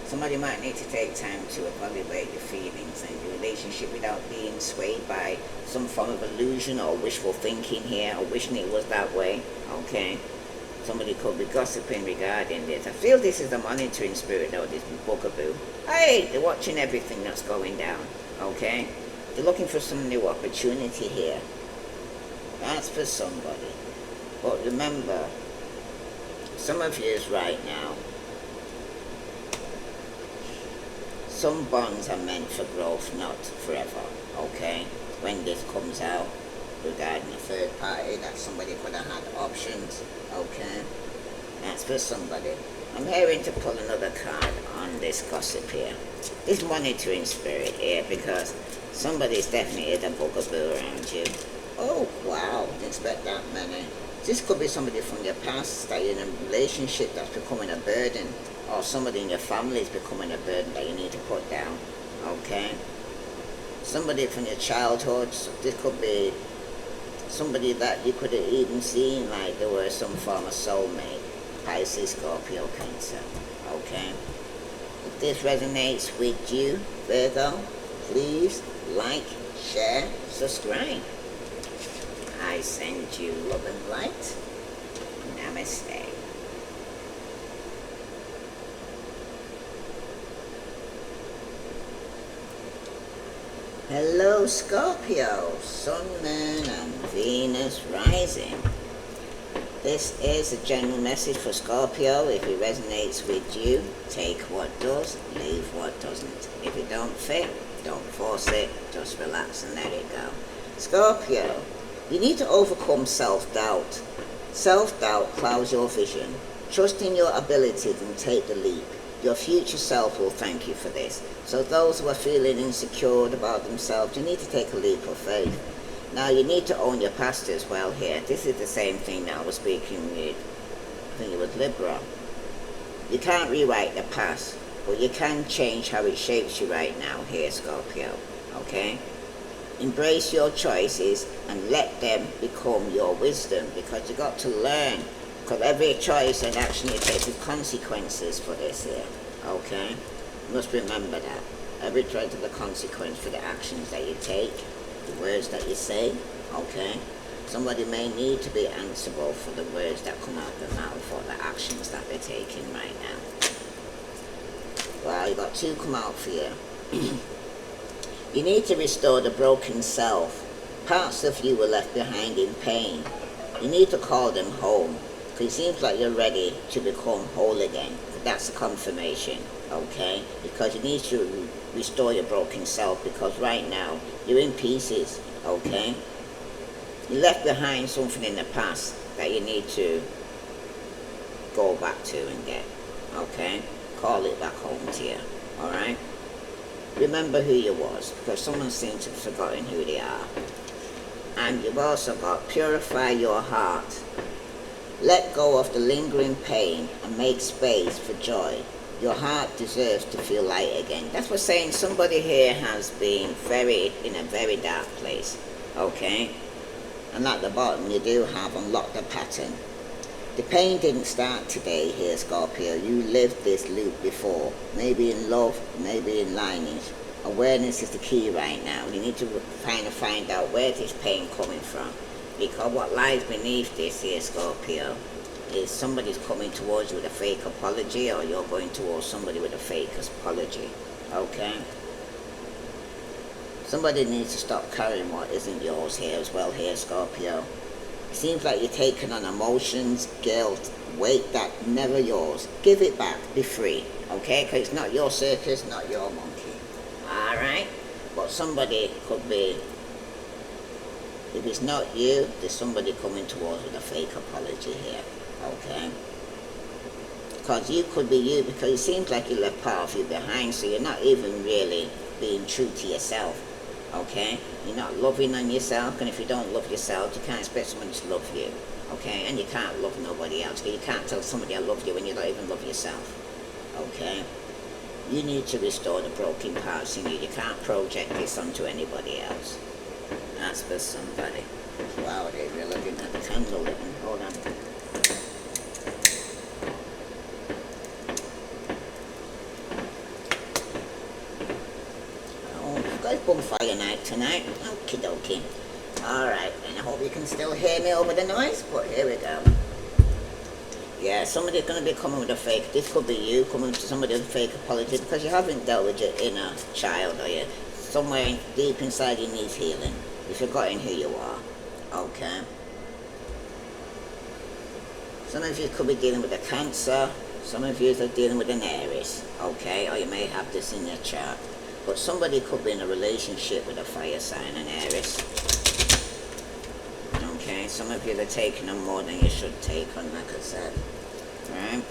Somebody might need to take time to evaluate your feelings and your relationship without being swayed by some form of illusion or wishful thinking here, or wishing it was that way, okay? Somebody could be gossiping regarding this. I feel this is the monitoring spirit, though, this bugaboo. Hey, they're watching everything that's going down, okay? They're looking for some new opportunity here. That's for somebody. But remember, some of you right now, some bonds are meant for growth, not forever, okay? When this comes out regarding a third party, that somebody could have had options, okay? That's for somebody. I'm hearing to pull another card on this gossip here. This monitoring spirit here, because somebody's definitely a bugaboo around you. Oh, wow, didn't expect that many. This could be somebody from your past that you're in a relationship that's becoming a burden, or somebody in your family is becoming a burden that you need to put down. Okay? Somebody from your childhood. So this could be somebody that you could have even seen like there were some form of soulmate. Pisces, Scorpio, Cancer. Okay? If this resonates with you, Virgo, please like, share, subscribe. I send you love and light. Namaste. Hello Scorpio, Sun, Moon and Venus rising. This is a general message for Scorpio. If it resonates with you, take what does, leave what doesn't. If it don't fit, don't force it, just relax and let it go. Scorpio, you need to overcome self-doubt. Self-doubt clouds your vision. Trust in your abilities and take the leap. Your future self will thank you for this. So those who are feeling insecure about themselves, you need to take a leap of faith. Now you need to own your past as well here. This is the same thing that I was speaking with, I think it was Libra. You can't rewrite the past, but you can change how it shapes you right now here, Scorpio. Okay? Embrace your choices and let them become your wisdom, because you got to learn. Because every choice and action you take has consequences for this here. Okay? You must remember that. Every choice has a consequence for the actions that you take, the words that you say. Okay? Somebody may need to be answerable for the words that come out of their mouth or the actions that they're taking right now. Well, you got two come out for you. You need to restore the broken self. Parts of you were left behind in pain. You need to call them home. Because it seems like you're ready to become whole again. That's a confirmation, okay? Because you need to restore your broken self, because right now you're in pieces, okay? You left behind something in the past that you need to go back to and get, okay? Call it back home to you, alright? Remember who you was, because someone seems to have forgotten who they are. And you've also got purify your heart. Let go of the lingering pain and make space for joy. Your heart deserves to feel light again. That's what saying somebody here has been in a very dark place. Okay? And at the bottom you do have unlocked the pattern. The pain didn't start today here, Scorpio. You lived this loop before. Maybe in love, maybe in lineage. Awareness is the key right now. You need to find out where this pain coming from. Because what lies beneath this here, Scorpio, is somebody's coming towards you with a fake apology, or you're going towards somebody with a fake apology. Okay? Somebody needs to stop carrying what isn't yours here as well here, Scorpio. It seems like you're taking on emotions, guilt, weight that never yours. Give it back. Be free. Okay? Because it's not your circus, not your monkey. Alright? But somebody could be... If it's not you, there's somebody coming towards with a fake apology here, okay? Because you could be you, because it seems like you left part of you behind, so you're not even really being true to yourself, okay? You're not loving on yourself, and if you don't love yourself, you can't expect someone to love you, okay? And you can't love nobody else, because you can't tell somebody I love you when you don't even love yourself, okay? You need to restore the broken parts in you. You can't project this onto anybody else. That's for somebody. Wow, they're looking at the candle. Hold on. Oh, you've got bonfire night tonight. Okie dokie. Alright, and I hope you can still hear me over the noise, but here we go. Yeah, somebody's going to be coming with a fake. This could be you coming to somebody with a fake apology, because you haven't dealt with your inner child, or you somewhere deep inside you needs healing. You've forgotten who you are, okay? Some of you could be dealing with a Cancer, some of you are dealing with an Aries, okay? Or you may have this in your chart. But somebody could be in a relationship with a fire sign, an Aries. Okay, some of you are taking on more than you should take on, like I said, right?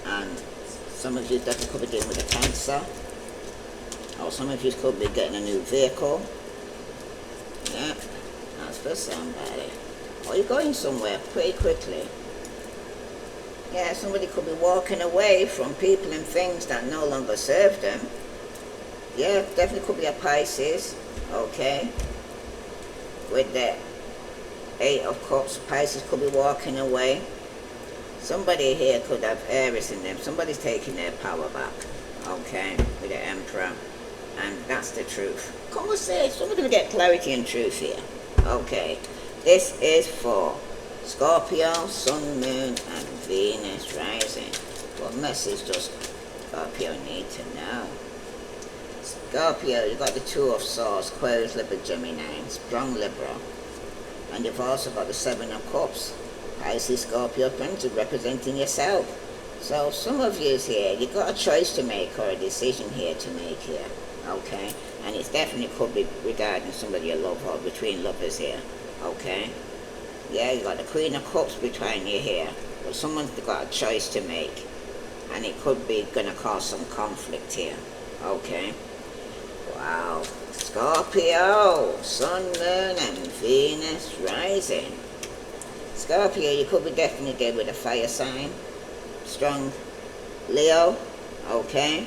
And some of you definitely could be dealing with a Cancer, or some of you could be getting a new vehicle. Yeah, that's for somebody. or you're going somewhere pretty quickly. Yeah, somebody could be walking away from people and things that no longer serve them. Yeah, definitely could be a Pisces, okay? With the Eight of Cups, Pisces could be walking away. Somebody here could have Aries in them. Somebody's taking their power back, okay? With the Emperor. And that's the truth. Come on, say, somebody's going to get clarity and truth here. Okay, this is for Scorpio, Sun, Moon, and Venus rising. What message does Scorpio need to know? Scorpio, you've got the Two of Swords, Aquarius, Libra, Gemini, strong Libra. And you've also got the Seven of Cups, Pisces, Scorpio, Prince, representing yourself. So some of you here, you've got a choice to make or a decision here to make here, okay? And it definitely could be regarding somebody you love or between lovers here, okay? Yeah, you got the Queen of Cups between you here, but someone's got a choice to make, and it could be going to cause some conflict here, okay? Wow, Scorpio, Sun, Moon, and Venus rising. Scorpio, you could be definitely dead with a fire sign, strong Leo, okay?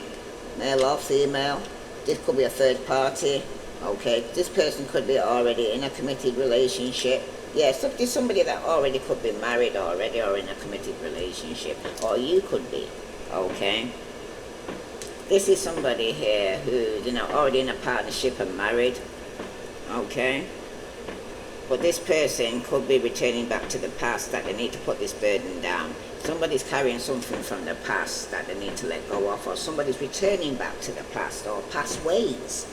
Male or female. This could be a third party, okay? This person could be already in a committed relationship. Yeah, so there's somebody that already could be married already or in a committed relationship. Or you could be, okay? This is somebody here who's, already in a partnership and married, okay? But this person could be returning back to the past, that they need to put this burden down. Somebody's carrying something from the past that they need to let go of, or somebody's returning back to the past or past ways,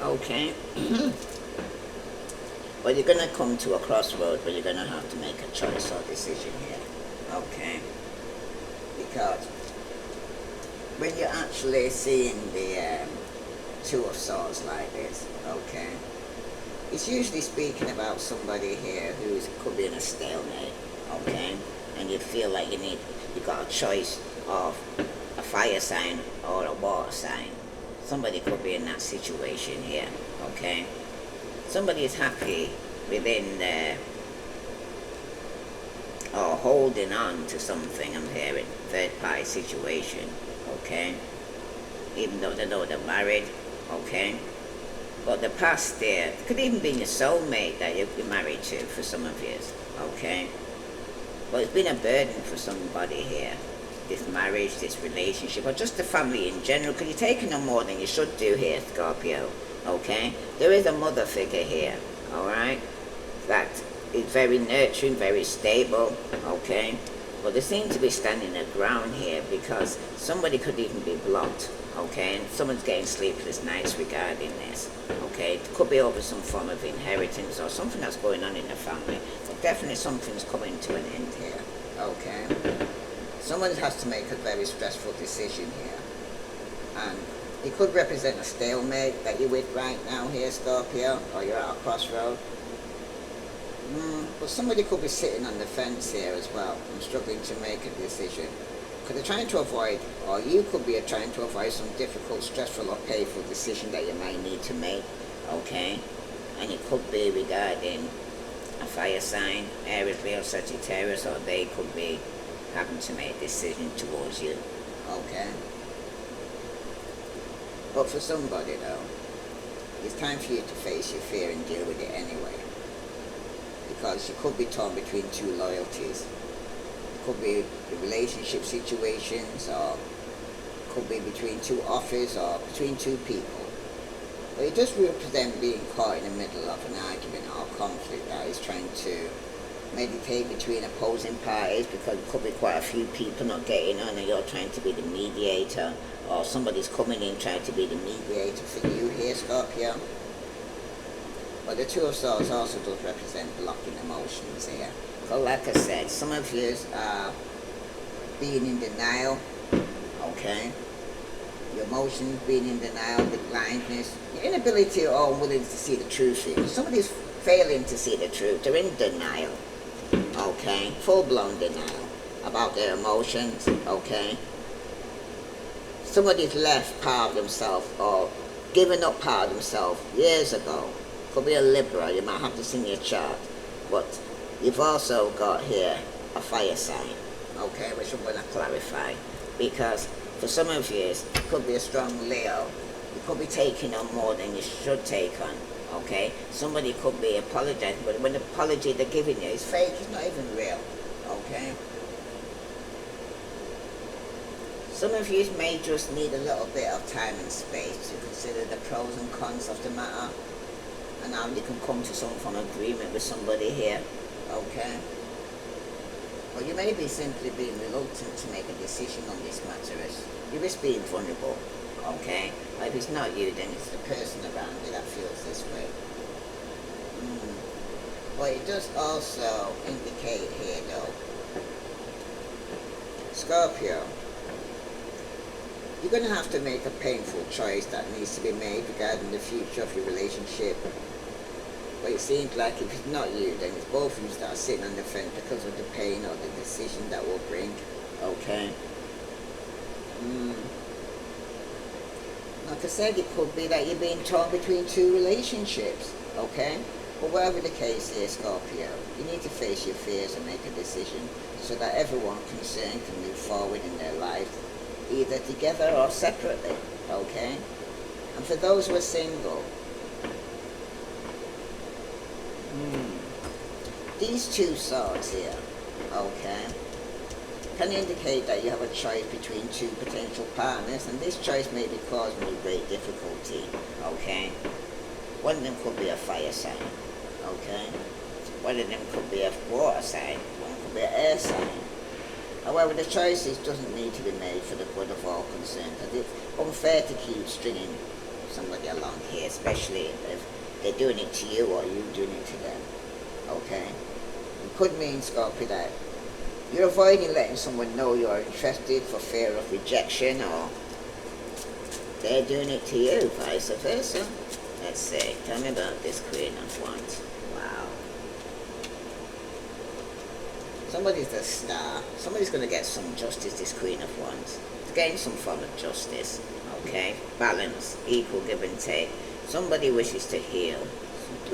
okay? But you're going to come to a crossroad where you're going to have to make a choice or decision here, okay? Because when you're actually seeing the Two of Swords like this, okay, it's usually speaking about somebody here who could be in a stalemate, okay? And you feel like you've got a choice of a fire sign or a water sign. Somebody could be in that situation here, okay? Somebody is happy within or holding on to something, I'm hearing, third party situation, okay? Even though they know they're married, okay? But the past there, it could even be your soulmate that you've been married to for some of years, okay? But it's been a burden for somebody here, this marriage, this relationship, or just the family in general, because you're taking on more than you should do here, Scorpio, okay? There is a mother figure here, alright? That is very nurturing, very stable, okay? But they seem to be standing their ground here because somebody could even be blocked, okay? And someone's getting sleepless nights regarding this, okay? It could be over some form of inheritance or something that's going on in the family, but definitely something's coming to an end here, okay? Someone has to make a very stressful decision here, and it could represent a stalemate that you're with right now here, Scorpio, or you're at a crossroad. But somebody could be sitting on the fence here as well and struggling to make a decision. Because they're trying to avoid, or you could be trying to avoid some difficult, stressful, or painful decision that you might need to make, okay? And it could be regarding a fire sign, Aries, Leo, Sagittarius, or they could be having to make a decision towards you, okay? But for somebody though, it's time for you to face your fear and deal with it anyway. Because you could be torn between two loyalties. It could be the relationship situations, or it could be between two offers, or between two people. But it does represent being caught in the middle of an argument or conflict that is trying to mediate between opposing parties, because it could be quite a few people not getting on and you're trying to be the mediator, or somebody's coming in trying to be the mediator for you here, Scorpio. But the Two of Swords also does represent blocking emotions here. So like I said, some of you are being in denial, okay? Your emotions being in denial, the blindness, your inability or unwilling to see the truth here. Somebody's failing to see the truth. They're in denial, okay? Full-blown denial about their emotions, okay? Somebody's left part of themselves or given up part of themselves years ago. Could be a Libra, you might have this in your chart. But You've also got here a fire sign, okay, which I'm going to clarify, because for some of you, it could be a strong Leo. You could be taking on more than you should take on, okay? Somebody could be apologizing, but when the apology they're giving you is fake, it's not even real, okay? Some of you may just need a little bit of time and space to consider the pros and cons of the matter, and how you can come to some form of agreement with somebody here, okay? Or you may be simply being reluctant to make a decision on this matter as you're just being vulnerable, okay? Or if it's not you, then it's the person around you that feels this way. But it does also indicate here though, Scorpio, you're going to have to make a painful choice that needs to be made regarding the future of your relationship. But it seems like if it's not you, then it's both of you that are sitting on the fence because of the pain or the decision that will bring. Okay? Like I said, it could be that you're being torn between two relationships. Okay? But whatever the case is, Scorpio, you need to face your fears and make a decision so that everyone concerned can move forward in their life, either together or separately. Okay? And for those who are single, these two swords here, okay, can indicate that you have a choice between two potential partners, and this choice may be causing you great difficulty, okay? One of them could be a fire sign, okay? One of them could be a water sign, one could be an air sign. However, the choices doesn't need to be made for the good of all concerned, because it's unfair to keep stringing somebody along here, especially if they're doing it to you or you doing it to them, okay? It could mean, Scorpio, that you're avoiding letting someone know you're interested for fear of rejection, or they're doing it to you, vice versa. Let's see, tell me about this Queen of Wands. Wow. Somebody's a star. Somebody's going to get some justice, this Queen of Wands. To gain some form of justice, okay? Balance, equal give and take. Somebody wishes to heal.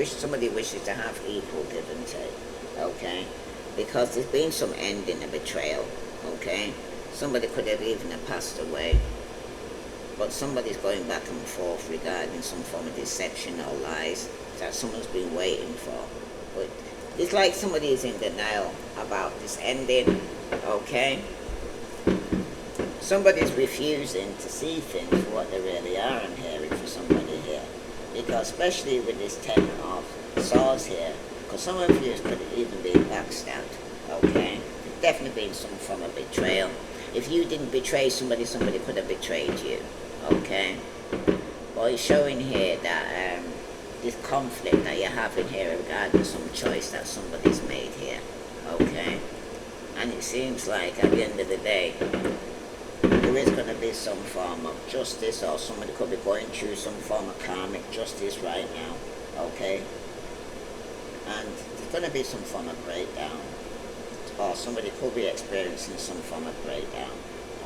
Somebody wishes to have equal give and take, okay? Because there's been some ending, a betrayal, okay? Somebody could have even have passed away, but somebody's going back and forth regarding some form of deception or lies that someone's been waiting for. But it's like somebody is in denial about this ending, okay? Somebody's refusing to see things for what they really are. I'm hearing for somebody here, because especially with this Ten of Swords here, because some of you could even be backstabbed, okay? There's definitely been some form of betrayal. If you didn't betray somebody, somebody could have betrayed you, okay? Well, it's showing here that this conflict that you're having here regarding some choice that somebody's made here, okay? And it seems like at the end of the day, there is going to be some form of justice, or somebody could be going through some form of karmic justice right now, okay? And there's going to be some form of breakdown, or somebody could be experiencing some form of breakdown,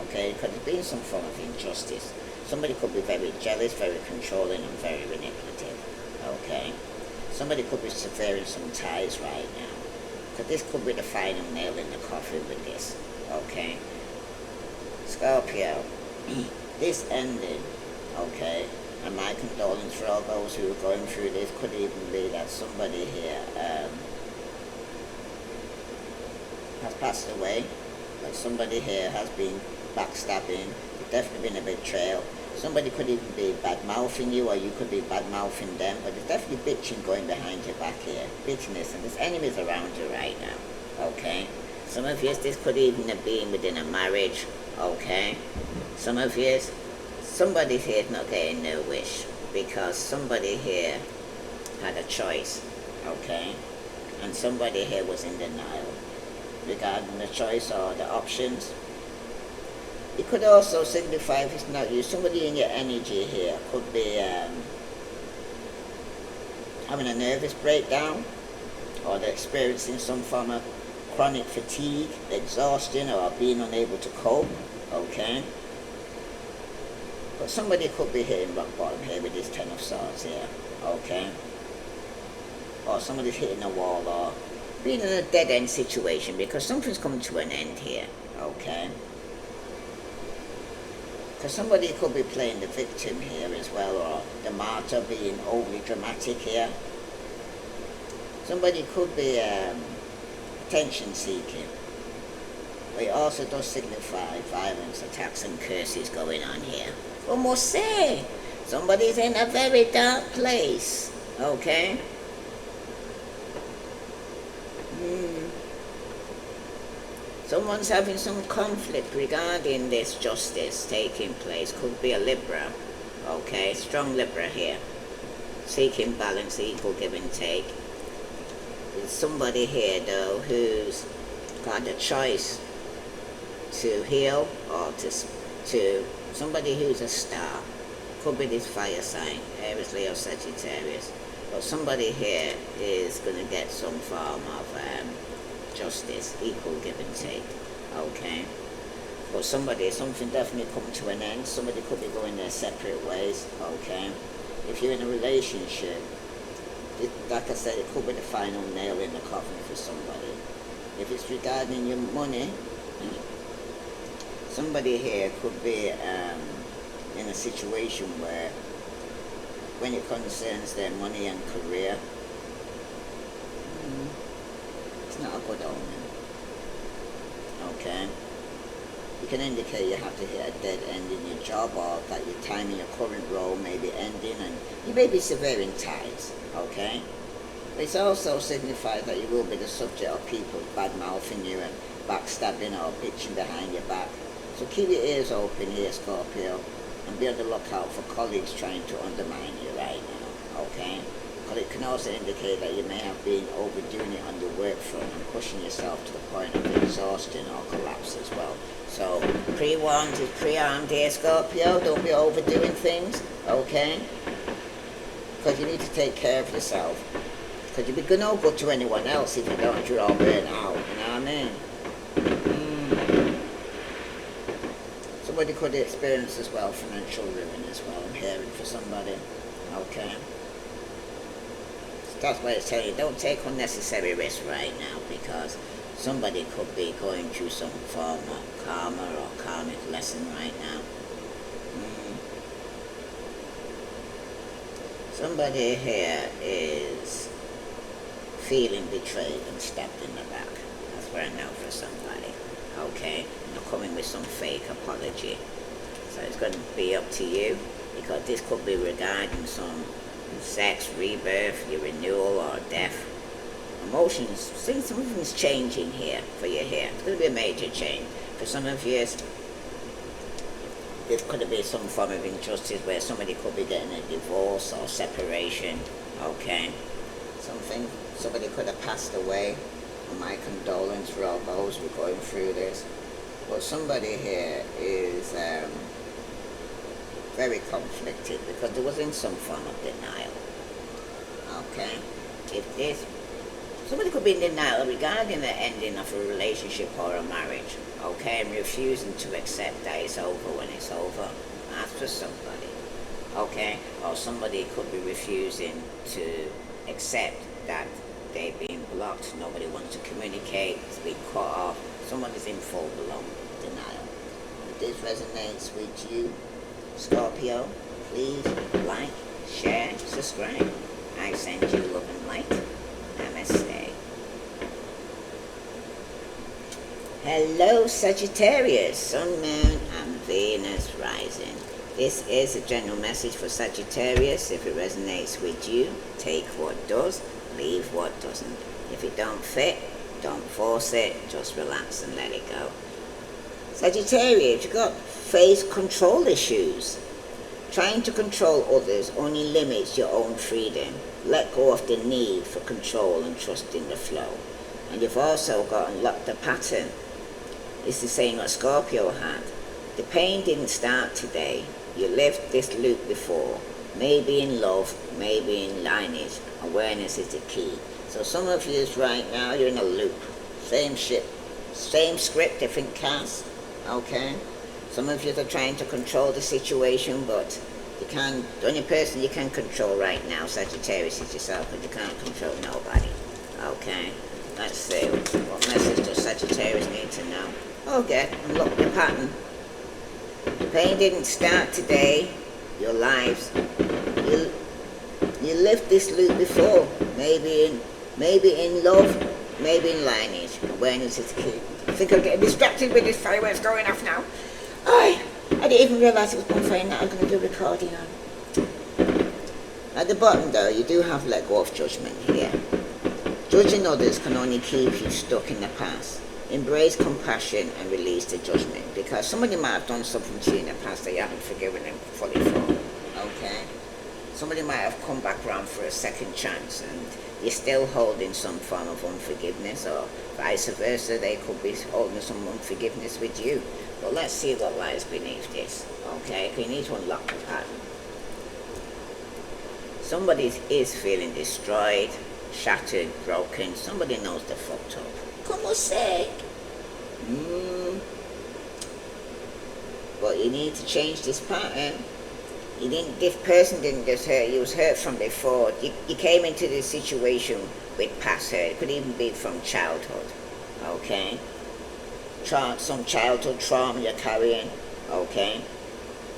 okay? Because there's been some form of injustice. Somebody could be very jealous, very controlling, and very manipulative, okay? Somebody could be severing some ties right now, because this could be the final nail in the coffin with this, okay? Scorpio, this ending, okay, and my condolence for all those who are going through this. Could even be that somebody here has passed away, that somebody here has been backstabbing, there's definitely been a betrayal. Somebody could even be bad-mouthing you, or you could be bad-mouthing them, but there's definitely bitching going behind your back here, bitterness, and there's enemies around you right now, okay? Some of you, this could even have been within a marriage, okay? Some of you, somebody here is not getting no wish, because somebody here had a choice, okay? And somebody here was in denial regarding the choice or the options. It could also signify, if it's not you, somebody in your energy here could be having a nervous breakdown, or they're experiencing some form of chronic fatigue, exhaustion, or being unable to cope, okay? But somebody could be hitting rock bottom here with this Ten of Swords here, okay? Or somebody's hitting a wall, or being in a dead-end situation because something's come to an end here, okay? Because somebody could be playing the victim here as well, or the martyr, being overly dramatic here. Somebody could be attention seeking. But it also does signify violence, attacks and curses going on here. One must say, somebody's in a very dark place, okay? Someone's having some conflict regarding this justice taking place. Could be a Libra, okay? Strong Libra here. Seeking balance, equal give and take. There's somebody here, though, who's got a choice to heal or to somebody who's a star. Could be this fire sign, Aries, Leo, Sagittarius. But somebody here is going to get some form of justice, equal give and take, okay? But something definitely come to an end. Somebody could be going their separate ways, okay? If you're in a relationship, like I said, it could be the final nail in the coffin for somebody. If it's regarding your money, somebody here could be in a situation where, when it concerns their money and career, it's not a good omen, okay? It can indicate you have to hit a dead end in your job, or that your time in your current role may be ending and you may be severing ties, okay? But it's also signified that you will be the subject of people bad-mouthing you and backstabbing or bitching behind your back. So keep your ears open here, Scorpio, and be on the lookout for colleagues trying to undermine you right now, okay? But it can also indicate that you may have been overdoing it on the work front and pushing yourself to the point of exhaustion or collapse as well. So pre-warned is pre-armed here, Scorpio. Don't be overdoing things, okay? Because you need to take care of yourself. Because you'll be no good to anyone else if you don't, you're all burnt out, you know what I mean? Somebody could experience as well financial ruin as well. I'm hearing for somebody, okay? That's why it's telling you, don't take unnecessary risks right now, because somebody could be going through some form of karma or karmic lesson right now. Somebody here is feeling betrayed and stabbed in the back. That's what I know for somebody. Okay? Not coming with some fake apology. So it's going to be up to you, because this could be regarding some sex, rebirth, your renewal, or death. Emotions, see, something's changing here for you here. It's going to be a major change. For some of you, there could be some form of injustice where somebody could be getting a divorce or separation, okay? Somebody could have passed away. My condolence for all those who are going through this. But somebody here is very conflicted because there was in some form of denial, okay? Somebody could be in denial regarding the ending of a relationship or a marriage, okay, and refusing to accept that it's over when it's over. That's for somebody, okay? Or somebody could be refusing to accept that they've been blocked, nobody wants to communicate, it's been cut off. Someone is in full-blown denial. If this resonates with you, Scorpio, please like, share, subscribe. I send you love and light. Namaste. Hello, Sagittarius, Sun, Moon, and Venus rising. This is a general message for Sagittarius. If it resonates with you, take what does, leave what doesn't. If it don't fit, don't force it, just relax and let it go. Sagittarius, you've got face control issues. Trying to control others only limits your own freedom. Let go of the need for control and trust in the flow. And you've also got unlocked the pattern. It's the same what Scorpio had. The pain didn't start today. You lived this loop before. Maybe in love, maybe in lineage. Awareness is the key. So some of you right now, you're in a loop. Same ship, same script, different cast. Okay? Some of you are trying to control the situation, but you can't. The only person you can control right now, Sagittarius, is yourself, but you can't control nobody. Okay? Let's see, what message does Sagittarius need to know? Okay, look the pattern. The pain didn't start today. Your lives, you lived this loop before. Maybe in love, maybe in lineage. Awareness is key. I think I'm getting distracted with this fireworks going off now. I didn't even realise it was bonfire that I was going to do recording on. At the bottom though, you do have let go of judgment here. Judging others can only keep you stuck in the past. Embrace compassion and release the judgment, because somebody might have done something to you in the past that you haven't forgiven them fully for. Okay? Somebody might have come back around for a second chance and you're still holding some form of unforgiveness, or vice versa, they could be holding some unforgiveness with you. But let's see what lies beneath this. Okay? You need to unlock the pattern. Somebody is feeling destroyed, shattered, broken. Somebody knows they're fucked up. Como say? But you need to change this pattern. This person didn't just hurt you, was hurt from before. You came into this situation with past hurt. It could even be from childhood. Okay? Some childhood trauma you're carrying. Okay?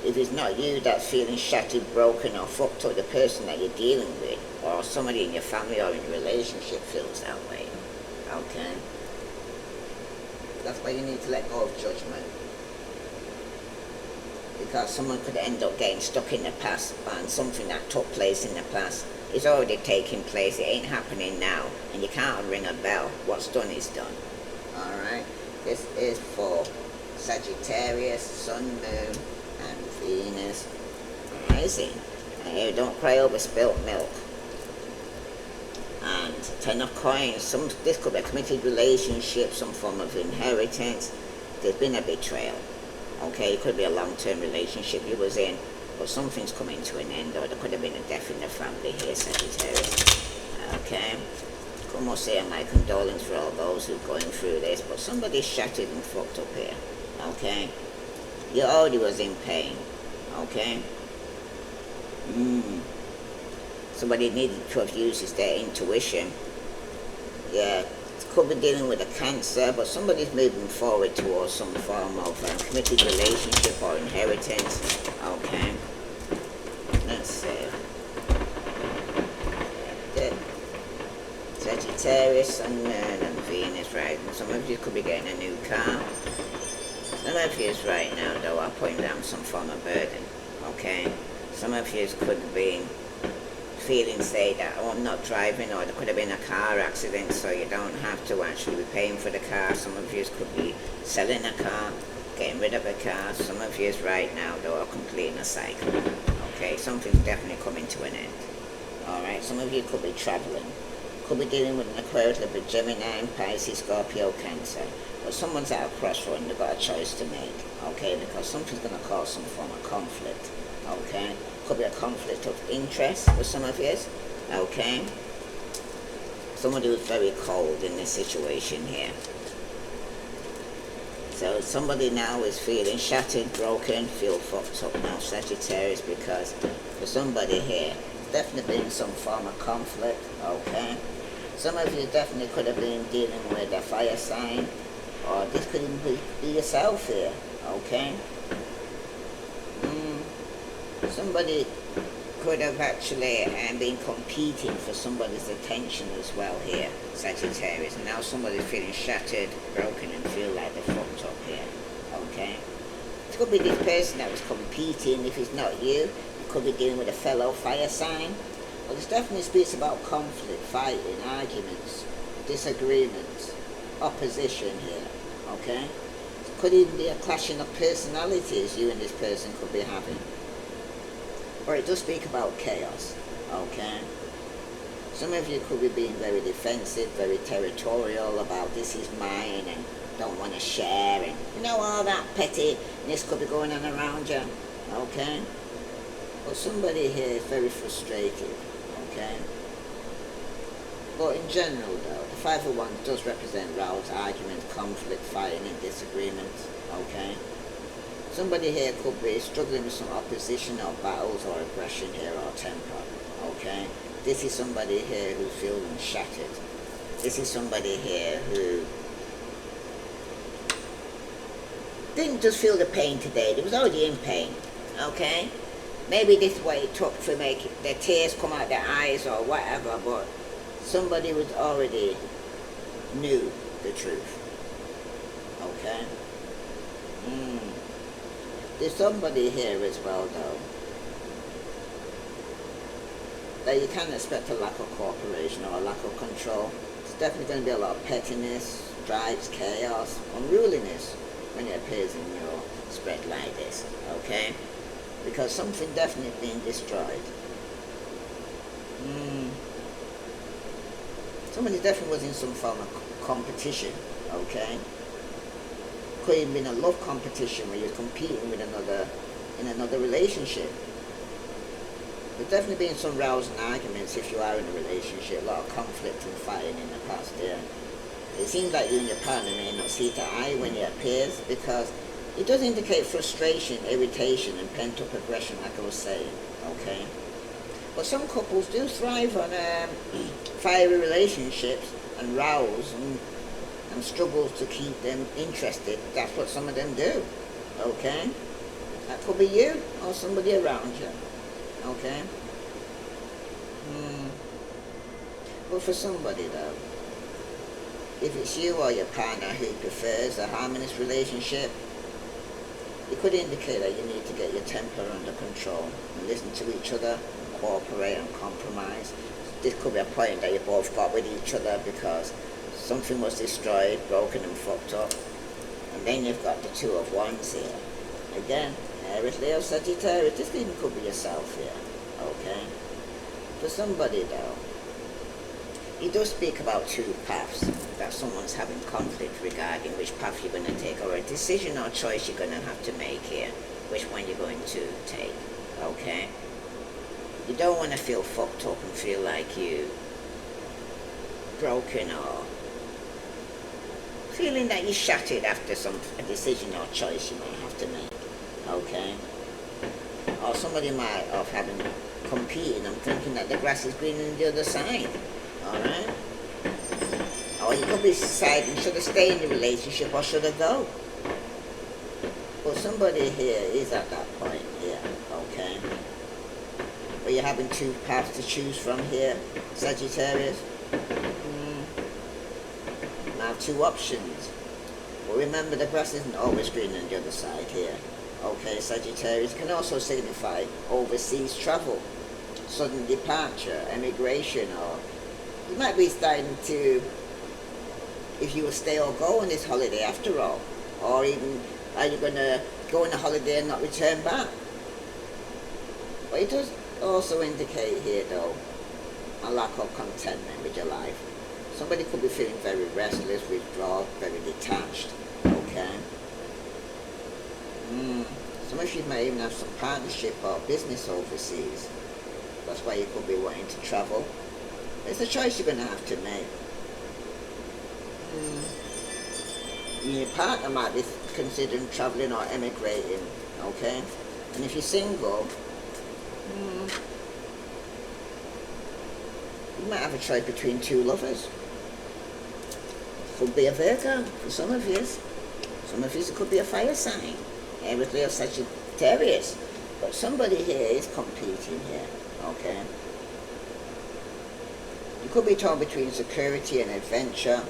If it's not you that's feeling shattered, broken, or fucked up, the person that you're dealing with, or somebody in your family or in your relationship feels that way. Okay? That's why you need to let go of judgment. Because someone could end up getting stuck in the past, and something that took place in the past is already taking place. It ain't happening now, and you can't ring a bell. What's done is done. Alright? This is for Sagittarius, Sun, Moon, and Venus. Amazing. And here, don't cry over spilt milk. And Ten of Coins. This could be a committed relationship, some form of inheritance. There's been a betrayal. Okay, it could be a long-term relationship you was in, but something's coming to an end, or there could have been a death in the family here, Sagittarius. Okay? Como say my condolence for all those who are going through this, but somebody's shattered and fucked up here. Okay? You already was in pain. Okay? Somebody needed to have used their intuition. Yeah, could be dealing with a cancer, but somebody's moving forward towards some form of committed relationship or inheritance. Okay. Let's see. Sagittarius, Sun, Moon, and Venus, right? And some of you could be getting a new car. Some of you right now, though, are putting down some form of burden. Okay? Some of you could be feeling, say, that, oh, I'm not driving, or there could have been a car accident, so you don't have to actually be paying for the car. Some of you could be selling a car, getting rid of a car. Some of you right now, though, are completing a cycle. Okay? Something's definitely coming to an end. Alright? Some of you could be traveling. Could be dealing with an Aquarius, a Gemini, Pisces, Scorpio, Cancer. But someone's at a crossroad and they've got a choice to make. Okay? Because something's going to cause some form of conflict. Okay? Could be a conflict of interest for some of you. Okay? Somebody was very cold in this situation here. So somebody now is feeling shattered, broken, feel fucked up now, Sagittarius, because for somebody here, definitely been some form of conflict. Okay? Some of you definitely could have been dealing with a fire sign, or this could even be yourself here. Okay? Somebody could have actually been competing for somebody's attention as well here, Sagittarius. And now somebody's feeling shattered, broken, and feel like they're fucked up here. Okay? It could be this person that was competing. If it's not you, it could be dealing with a fellow fire sign. But this definitely speaks about conflict, fighting, arguments, disagreements, opposition here. Okay? It could even be a clashing of personalities you and this person could be having. Or it does speak about chaos. Okay? Some of you could be being very defensive, very territorial about this is mine and don't want to share, and you know, all that pettiness could be going on around you. Okay? But somebody here is very frustrated. Okay? But in general though, the Five of Wands does represent rows, arguments, conflict, fighting and disagreements. Okay? Somebody here could be struggling with some opposition or battles or aggression here or temper. Okay? This is somebody here who's feeling shattered. This is somebody here who didn't just feel the pain today, they was already in pain, okay? Maybe this is what it took for making their tears come out their eyes or whatever, but somebody was already knew the truth, okay? There's somebody here as well, though, that you can't expect a lack of cooperation or a lack of control. It's definitely going to be a lot of pettiness, strikes, chaos, unruliness when it appears in your spread like this, okay? Because something definitely being destroyed. Somebody definitely was in some form of competition, okay? Could have been a love competition where you're competing with another in another relationship. There's definitely been some rousing arguments if you are in a relationship, a lot of conflict and fighting in the past there. It seems like you and your partner may not see eye to eye when it appears, because it does indicate frustration, irritation, and pent-up aggression, like I was saying, okay? But some couples do thrive on fiery relationships and rows and struggles to keep them interested. That's what some of them do, okay? That could be you or somebody around you, okay? But for somebody, though, if it's you or your partner who prefers a harmonious relationship, it could indicate that you need to get your temper under control and listen to each other, cooperate and compromise. This could be a point that you both got with each other because something was destroyed, broken and fucked up. And then you've got the Two of Wands here. Again, Aries, Leo, Sagittarius, this even could be yourself here, okay? For somebody though, he does speak about two paths, that someone's having conflict regarding which path you're going to take, or a decision or choice you're going to have to make here, which one you're going to take, okay? You don't want to feel fucked up and feel like you broken or feeling that you're shattered after a decision or choice you might have to make, okay? Or somebody might have having competing and thinking that the grass is greener on the other side. Alright? Or you could be deciding, should I stay in the relationship or should I go? But somebody here is at that point here, okay? Where you're having two paths to choose from here, Sagittarius. You have two options. But remember, the grass isn't always green on the other side here. Okay, Sagittarius can also signify overseas travel, sudden departure, emigration, or you might be starting to, if you will stay or go on this holiday after all, or even are you going to go on a holiday and not return back? But it does also indicate here though a lack of contentment with your life. Somebody could be feeling very restless, withdrawn, very detached, okay? Some of you may even have some partnership or business overseas. That's why you could be wanting to travel. It's a choice you're going to have to make. Your partner might be considering traveling or emigrating, okay? And if you're single, you might have a choice between two lovers. Could be a Virgo for some of you. Some of you it could be a fire sign. Aries, Leo, Sagittarius. But somebody here is competing here, okay? You could be torn between security and adventure.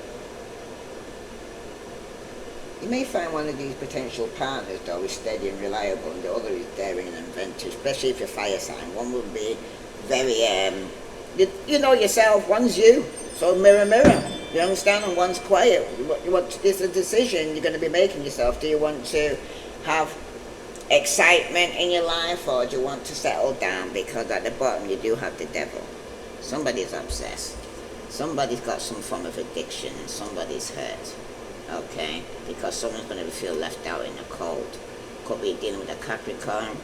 You may find one of these potential partners though is steady and reliable and the other is daring and inventive, especially if you're fire sign. One would be very, you know yourself, one's you, so mirror, mirror. You understand? And one's quiet. It's a decision you're going to be making yourself. Do you want to have excitement in your life or do you want to settle down? Because at the bottom you do have the devil. Somebody's obsessed. Somebody's got some form of addiction and somebody's hurt. Okay? Because someone's going to feel left out in the cold. Could be dealing with a Capricorn,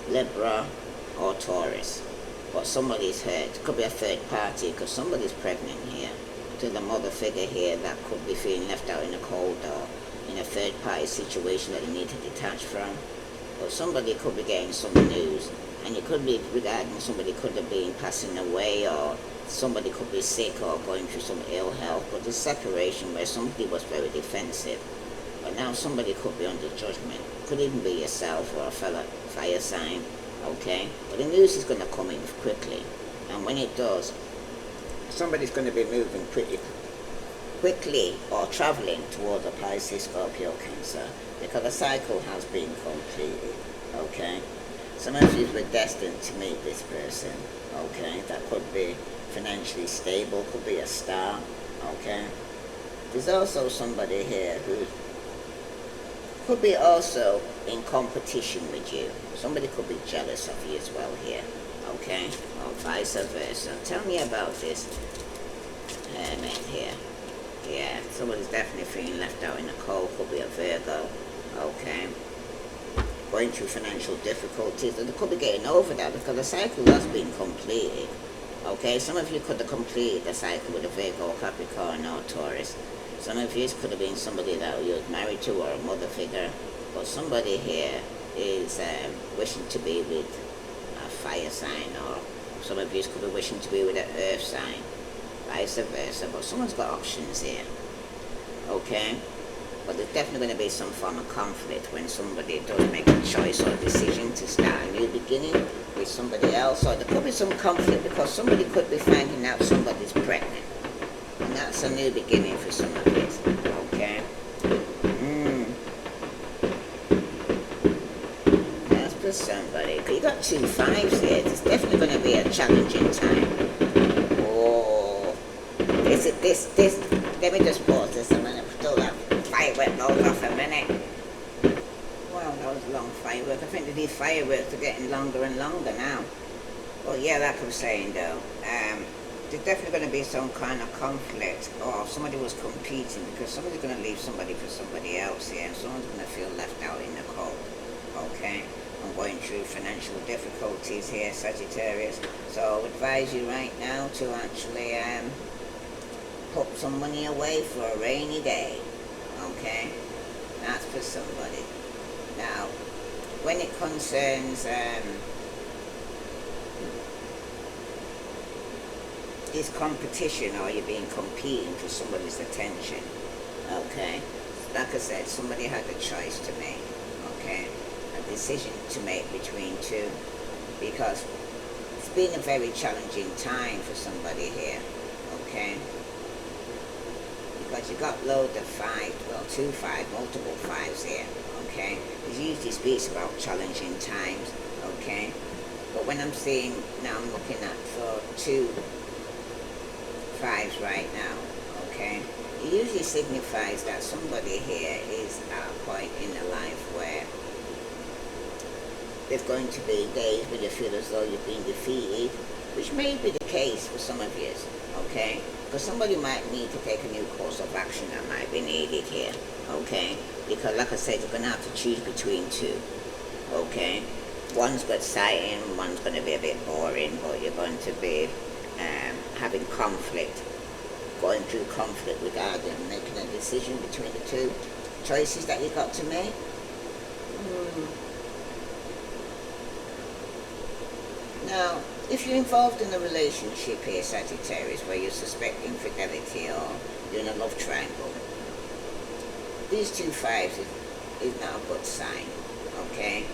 Libra, or Taurus. But somebody's hurt. Could be a third party because somebody's pregnant here. To the mother figure here that could be feeling left out in the cold or in a third party situation that you need to detach from. Or somebody could be getting some news. And you could be regarding somebody could have been passing away or somebody could be sick or going through some ill health, but the separation where somebody was very defensive. But now somebody could be under judgment. Could even be yourself or a fellow fire sign, okay? But the news is going to come in quickly. And when it does, somebody's going to be moving pretty quickly or traveling towards a Pisces, Scorpio, Cancer, because the cycle has been completed, okay? Some of you were destined to meet this person, okay? That could be financially stable, could be a star, okay? There's also somebody here who could be also in competition with you. Somebody could be jealous of you as well here, okay? Or vice versa. Tell me about this hermit here. Yeah, somebody's definitely feeling left out in the cold. Could be a Virgo, okay? Going through financial difficulties, and they could be getting over that because the cycle has been completed, okay? Some of you could have completed the cycle with a Virgo, Capricorn, or Taurus. Some of you could have been somebody that you're married to or a mother figure, but somebody here is wishing to be with a fire sign, or some of you could be wishing to be with an earth sign, vice versa, but someone's got options here, okay? But there's definitely going to be some form of conflict when somebody does make a choice or decision to start a new beginning with somebody else, or there could be some conflict because somebody could be finding out somebody's pregnant. And that's a new beginning for some of you, okay? That's for somebody. You got 2 5s here. It's definitely going to be a challenging time. Oh, this. Let me just pause this a minute. Still that firework goes off a minute. Wow, that was a long firework. I think that these fireworks are getting longer and longer now. Well, yeah, like I was saying though, there's definitely going to be some kind of conflict, or somebody was competing because somebody's going to leave somebody for somebody else here, and someone's going to feel left out in the cold, okay? I'm going through financial difficulties here, Sagittarius, so I would advise you right now to actually put some money away for a rainy day, okay? That's for somebody. Now, when it concerns this competition, or you're being competing for somebody's attention, okay? Like I said, somebody had a choice to make, okay? A decision to make between two, because it's been a very challenging time for somebody here, okay? Because you got loads of 5, well, 2 5, multiple 5s here, okay? It usually speaks about challenging times, okay? But when I'm seeing, now I'm looking at for 2 5s right now, okay? It usually signifies that somebody here is at a point in their life where there's going to be days when you feel as though you've been defeated, which may be the case for some of you, okay? Because somebody might need to take a new course of action that might be needed here, okay? Because like I said, you're going to have to choose between 2, okay? One's got exciting, one's going to be a bit boring, but you're going to be having conflict, going through conflict regarding making a decision between the 2 choices that you got to make. Now, if you're involved in a relationship here, Sagittarius, where you're suspecting infidelity or you're in a love triangle, these 2 5s is not a good sign, okay?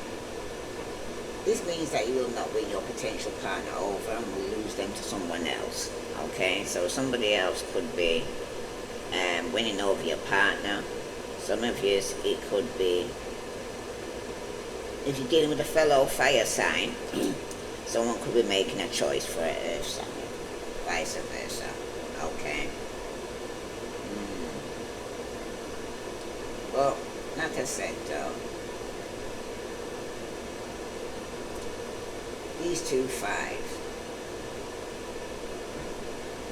This means that you will not win your potential partner over and will lose them to someone else, okay? So somebody else could be winning over your partner. Some of you, it could be, if you're dealing with a fellow fire sign, someone could be making a choice for an earth sign, vice versa, okay? Well, like I said though, these 2 5s,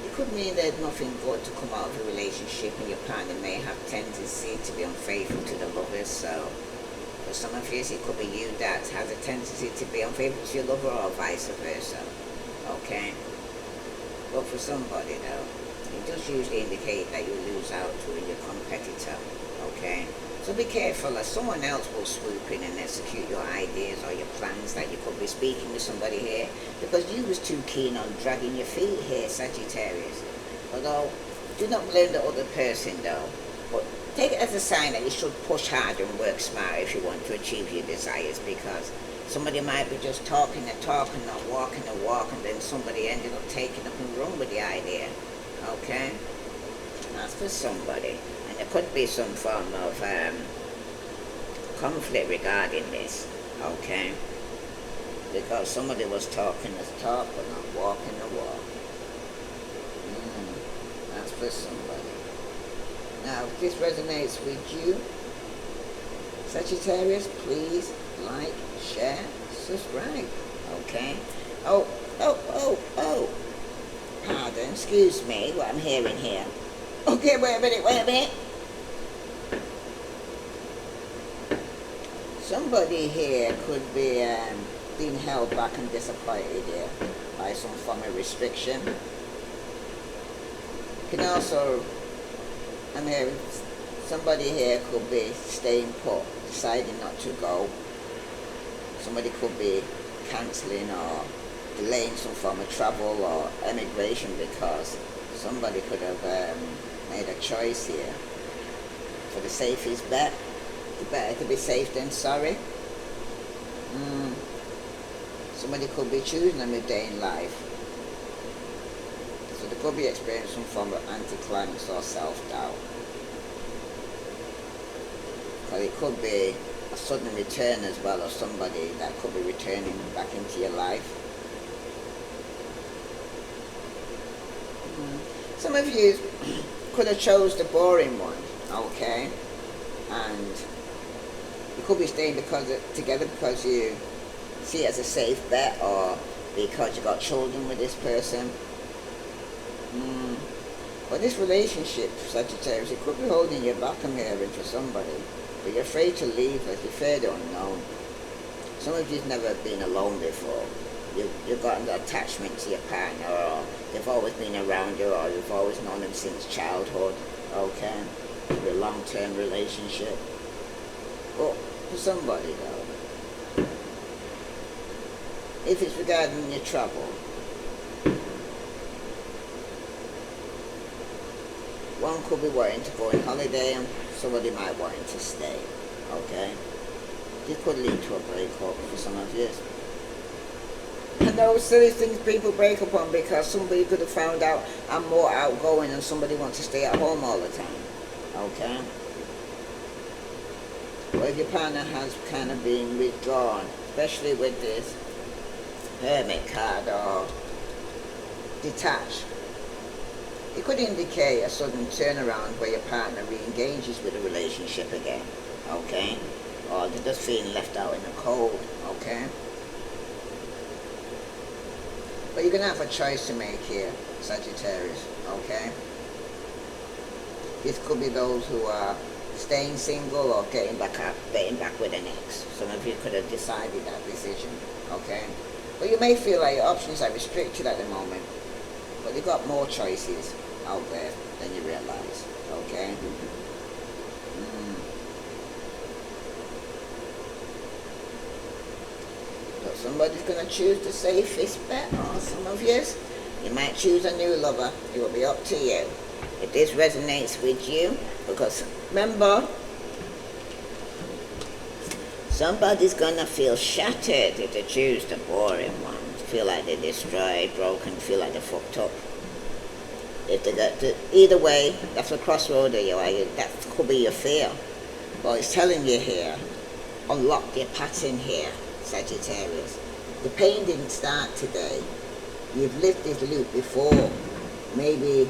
it could mean there's nothing good to come out of a relationship, and your partner may have tendency to be unfaithful to the lovers. So for some of you, it could be you that has a tendency to be unfaithful to your lover, or vice versa, okay? But for somebody though, does usually indicate that you lose out to your competitor, okay? So be careful, as someone else will swoop in and execute your ideas or your plans, that you could be speaking with somebody here, because you was too keen on dragging your feet here, Sagittarius. Although, do not blame the other person though, but take it as a sign that you should push harder and work smarter if you want to achieve your desires, because somebody might be just talking the talk and not walking the walk, and then somebody ended up taking up and run with the idea, okay? That's for somebody. And there could be some form of conflict regarding this, okay? Because somebody was talking the talk but not walking the walk. That's for somebody. Now, if this resonates with you, Sagittarius, please like, share, subscribe, okay? Oh, pardon, excuse me, what I'm hearing here. Okay, wait a minute. Somebody here could be being held back and disappointed here by some form of restriction. Can also, I'm hearing somebody here could be staying put, deciding not to go. Somebody could be cancelling or delaying some form of travel or emigration, because somebody could have made a choice here for the safest bet. Better to be safe than sorry. Somebody could be choosing a midday in life. So they could be experiencing some form of anticlimax or self-doubt. Because it could be a sudden return as well of somebody that could be returning back into your life. Some of you could have chose the boring one, okay? And you could be staying together because you see it as a safe bet, or because you got children with this person. But this relationship, Sagittarius, it could be holding you back, I'm hearing, for somebody. But you're afraid to leave as you fear the unknown. Some of you've never been alone before. You've got an attachment to your partner, or they've always been around you, or you've always known them since childhood, okay? A long-term relationship. But for somebody though, if it's regarding your travel, one could be wanting to go on holiday and somebody might want to stay, okay? This could lead to a breakup for some of you. And those silly things people break up on because somebody could have found out I'm more outgoing and somebody wants to stay at home all the time, okay? Or if your partner has kind of been withdrawn, especially with this Hermit card or detached, it could indicate a sudden turnaround where your partner re-engages with the relationship again, okay? Or they're just feeling left out in the cold, okay? But you're going to have a choice to make here, Sagittarius, okay? This could be those who are staying single or getting back with an ex. Some of you could have decided that decision, okay? But you may feel like your options are restricted at the moment, but you've got more choices out there than you realize, okay? So somebody's going to choose the safest bet, or some of you might choose a new lover. It will be up to you. If this resonates with you, because remember, somebody's going to feel shattered if they choose the boring one. Feel like they're destroyed, broken, feel like they're fucked up. If they got to, either way, that's a crossroad that you are. That could be your fear. But it's telling you here, unlock your pattern here, Sagittarius. The pain didn't start today. You've lived this loop before. Maybe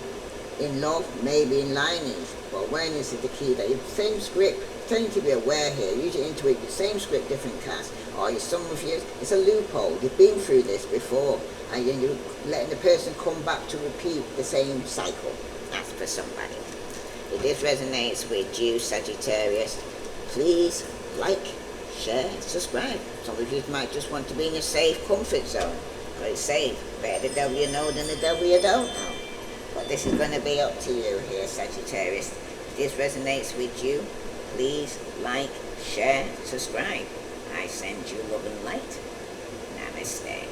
in love, maybe in linings. But awareness is the key. That your same script, trying to be aware here. Use your intuition, the same script, different cast. Or some of you, it's a loophole. You've been through this before. And then you're letting the person come back to repeat the same cycle. That's for somebody. If this resonates with you, Sagittarius, please like, share, subscribe. Some of you might just want to be in your safe comfort zone. Because it's safe. Better the devil you know than the devil you don't know. But this is going to be up to you here, Sagittarius. If this resonates with you, please like, share, subscribe. I send you love and light. Namaste.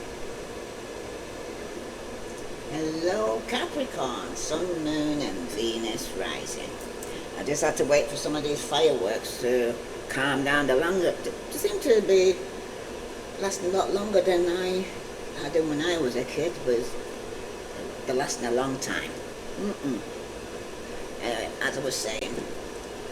Hello, Capricorn, Sun, Moon, and Venus rising. I just had to wait for some of these fireworks to calm down. They seem to be lasting a lot longer than I had them when I was a kid, but they're lasting a long time. As I was saying,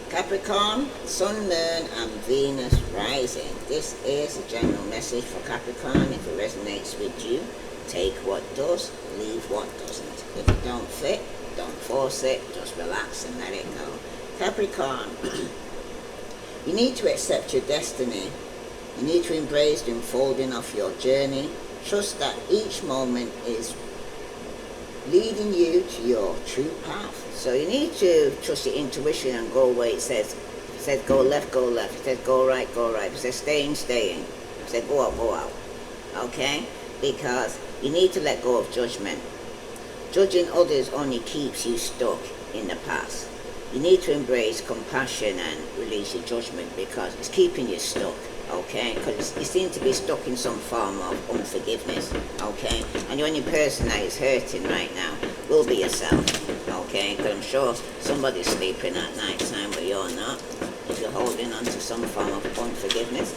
Capricorn, Sun, Moon, and Venus rising. This is a general message for Capricorn. If it resonates with you, take what does, leave what doesn't. If it don't fit, don't force it, just relax and let it go. Capricorn, you need to accept your destiny. You need to embrace the unfolding of your journey. Trust that each moment is leading you to your true path. So you need to trust your intuition and go where it says. If it says go left, go left. If it says go right, go right. If it says stay in, stay in. If it says go out, go out. Okay? Because you need to let go of judgment. Judging others only keeps you stuck in the past. You need to embrace compassion and release your judgment because it's keeping you stuck. Okay, because you seem to be stuck in some form of unforgiveness, okay, and the only person that is hurting right now will be yourself, okay, because I'm sure somebody's sleeping at night time but you're not, if you're holding on to some form of unforgiveness.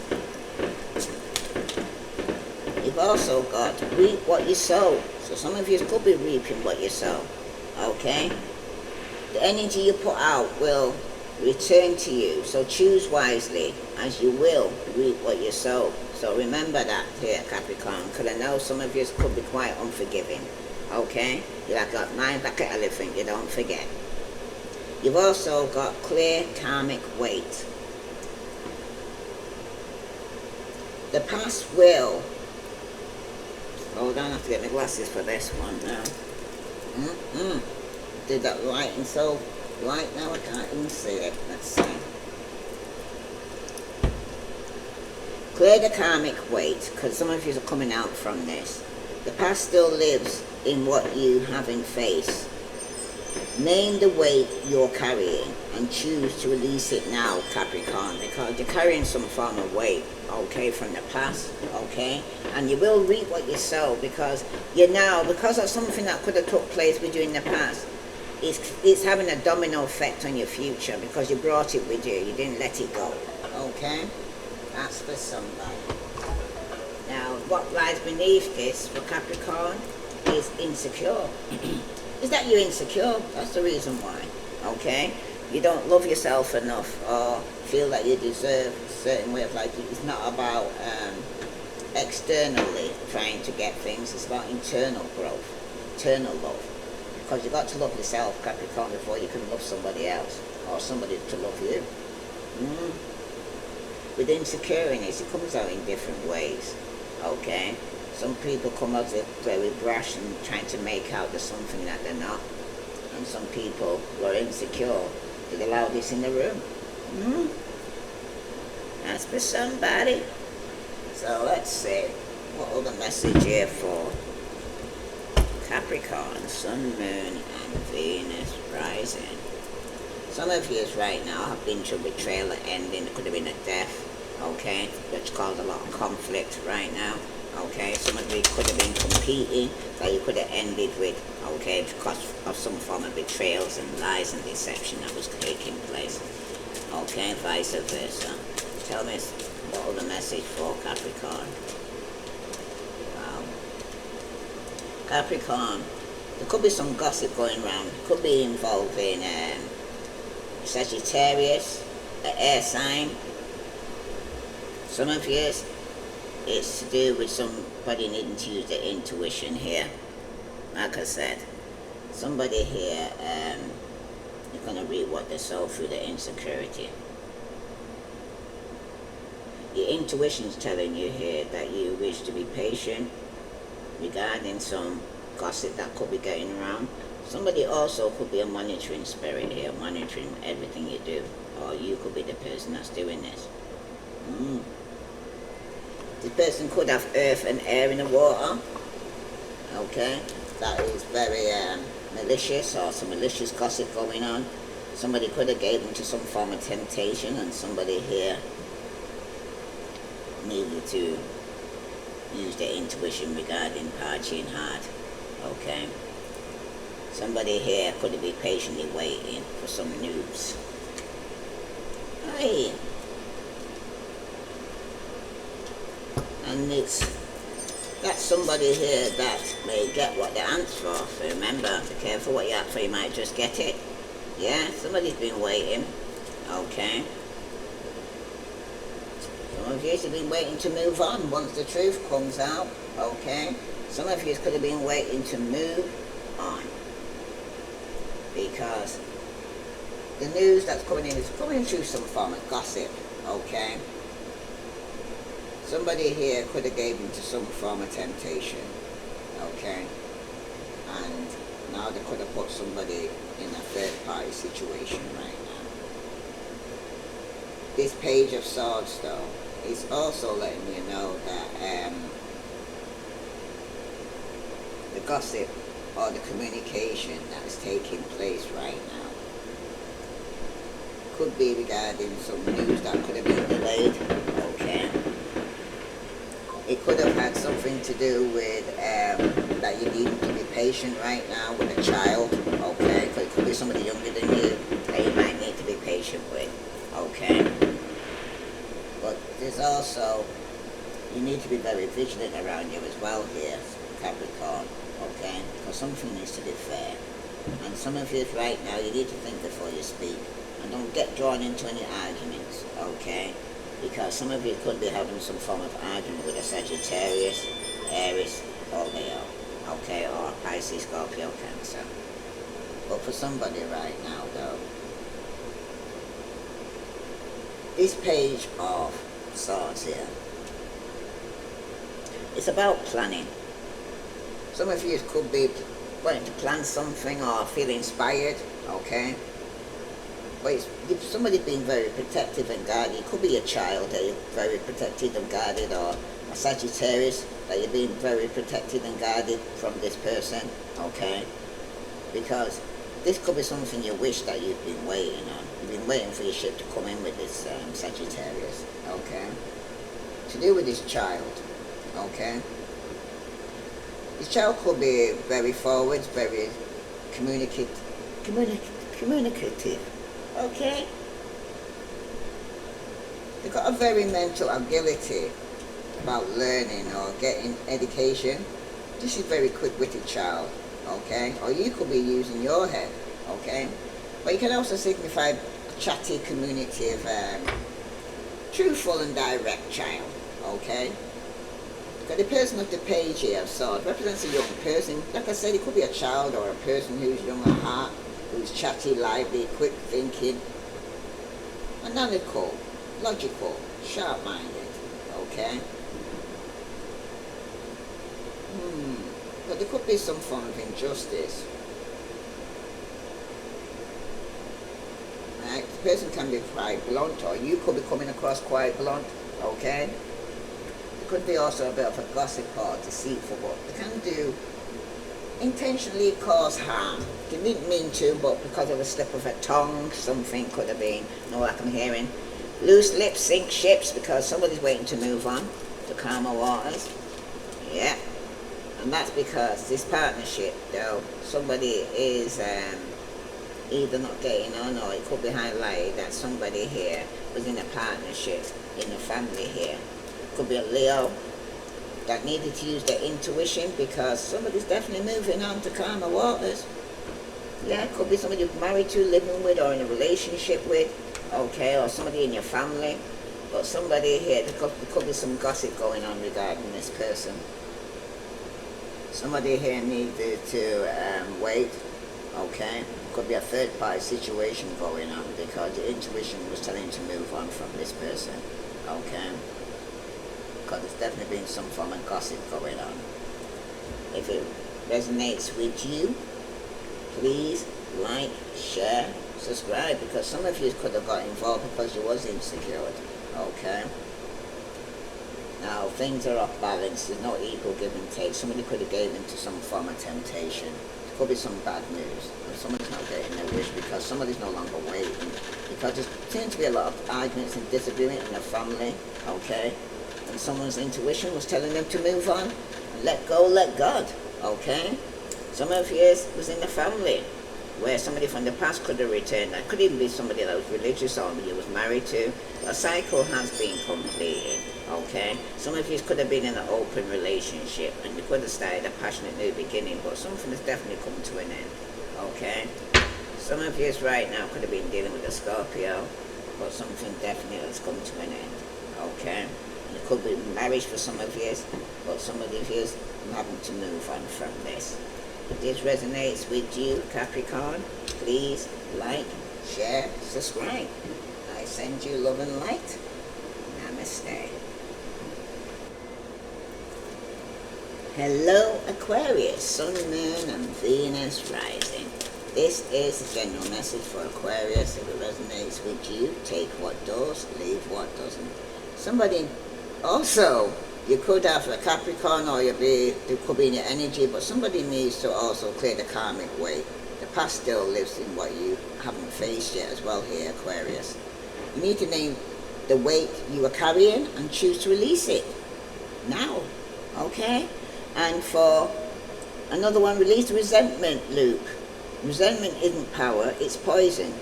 You've also got reap what you sow, so some of you could be reaping what you sow, okay. The energy you put out will return to you, so choose wisely, as you will reap what you sow. So remember that here, Capricorn, because I know some of you could be quite unforgiving, okay? You're like a mind like an elephant, you don't forget. You've also got clear karmic weight. The past will, hold on, I have to get my glasses for this one now. Did that lighting so light now I can't even see it. Let's see. Clear the karmic weight, because some of you are coming out from this. The past still lives in what you haven't faced. Name the weight you're carrying and choose to release it now, Capricorn, because you're carrying some form of weight, okay, from the past, okay? And you will reap what you sow, because you're now, because of something that could have took place with you in the past, it's having a domino effect on your future because you brought it with you. You didn't let it go. Okay? That's for somebody. Now, what lies beneath this for Capricorn is insecure. Is that you're insecure? That's the reason why. Okay? You don't love yourself enough or feel that you deserve a certain way of life. It's not about externally trying to get things. It's about internal growth, internal love. Because you've got to love yourself, Capricorn, before you can love somebody else or somebody to love you. With insecurities, it comes out in different ways. Okay? Some people come out very brash and trying to make out there's something that they're not. And some people who are insecure, they allow this in the room. That's for somebody. So let's see. What other message here for Capricorn, Sun, Moon, and Venus rising. Some of you right now have been through betrayal at ending. It could have been a death, okay, which caused a lot of conflict right now, okay. Some of you could have been competing that you could have ended with, okay, because of some form of betrayals and lies and deception that was taking place, okay, vice versa. Tell me what other message for Capricorn. Capricorn, there could be some gossip going around. It could be involving Sagittarius, an air sign. Some of you, it's to do with somebody needing to use their intuition here. Like I said, somebody here, you're going to read what they sow through the insecurity. Your intuition's telling you here that you wish to be patient regarding some gossip that could be going around. Somebody also could be a monitoring spirit here, monitoring everything you do, or you could be the person that's doing this. This person could have earth and air in the water. Okay, that is very malicious or some malicious gossip going on. Somebody could have gave into some form of temptation, and somebody here needed to use their intuition regarding partying hard. Okay? Somebody here could be patiently waiting for some news. Aye. And that's somebody here that may get what they're asked for. So remember, be careful what you ask for, you might just get it. Yeah, somebody's been waiting. Okay. Some of you have been waiting to move on once the truth comes out. Okay. Some of you could have been waiting to move on. Because the news that's coming in is coming through some form of gossip. Okay. Somebody here could have gave into some form of temptation, okay? And now they could have put somebody in a third-party situation right now. This Page of Swords, though, is also letting you know that the gossip or the communication that is taking place right now could be regarding some news that could have been delayed, okay? It could have had something to do with that you need to be patient right now with a child, okay? So it could be somebody younger than you that you might need to be patient with, okay? But there's also, you need to be very vigilant around you as well here, Capricorn, okay? Because something needs to be fair. And some of you right now, you need to think before you speak. And don't get drawn into any arguments, okay? Because some of you could be having some form of argument with a Sagittarius, Aries, or Leo, okay, or Pisces, Scorpio, Cancer. But for somebody right now, though, this Page of Swords here, it's about planning. Some of you could be wanting to plan something or feel inspired, okay? But if somebody being very protective and guarded, it could be a child that you're very protected and guarded, or a Sagittarius that you're being very protected and guarded from this person, okay? Because this could be something you wish that you've been waiting on. You've been waiting for your ship to come in with this Sagittarius, okay? To do with this child, okay? This child could be very forward, very communicative, okay? They've got a very mental ability about learning or getting education. This is a very quick-witted child, okay? Or you could be using your head, okay? But you can also signify a chatty, communicative, truthful and direct child, okay? But the person of the Page here of Swords represents a young person. Like I said, it could be a child or a person who's young at heart, who's chatty, lively, quick thinking, analytical, logical, sharp-minded, okay? But there could be some form of injustice. Right? The person can be quite blunt, or you could be coming across quite blunt, okay? There could be also a bit of a gossip or deceitful, but they can do intentionally cause harm. They didn't mean to, but because of a slip of a tongue, something could have been, like I'm hearing. Loose lips sink ships, because somebody's waiting to move on to calmer waters. Yeah. And that's because this partnership, though, somebody is either not getting on, or it could be highlighted that somebody here was in a partnership in the family here. Could be a Leo that needed to use their intuition, because somebody's definitely moving on to calmer waters. Yeah, it could be somebody you're married to, living with, or in a relationship with, okay, or somebody in your family. But somebody here, there could be some gossip going on regarding this person. Somebody here needed to wait, okay? Could be a third-party situation going on, because the intuition was telling you to move on from this person, okay? Because there's definitely been some form of gossip going on. If it resonates with you, please like, share, subscribe, because some of you could have got involved because you was insecure, okay? Now, things are off balance, there's no equal give and take. Somebody could have gave into some form of temptation to Could be some bad news. Somebody's not getting their wish because somebody's no longer waiting. Because there seems to be a lot of arguments and disagreement in the family, okay? And someone's intuition was telling them to move on and let go, let God, okay? Some of yours was in the family where somebody from the past could have returned. That could even be somebody that was religious or you was married to. A cycle has been completed, okay? Some of you could have been in an open relationship and you could have started a passionate new beginning, but something has definitely come to an end, okay? Some of you right now could have been dealing with a Scorpio, but something definitely has come to an end, okay? It could be marriage for some of you, but some of you are having to move on from this. If this resonates with you, Capricorn, please like, share, subscribe. I send you love and light. Namaste. Hello, Aquarius, Sun, Moon, and Venus rising. This is the general message for Aquarius. If it resonates with you, take what does, leave what doesn't. Somebody also, you could have a Capricorn or you could be in your energy, but somebody needs to also clear the karmic weight. The past still lives in what you haven't faced yet as well here, Aquarius. You need to name the weight you are carrying and choose to release it now, okay? And for another one, release the resentment loop. Resentment isn't power, it's poison.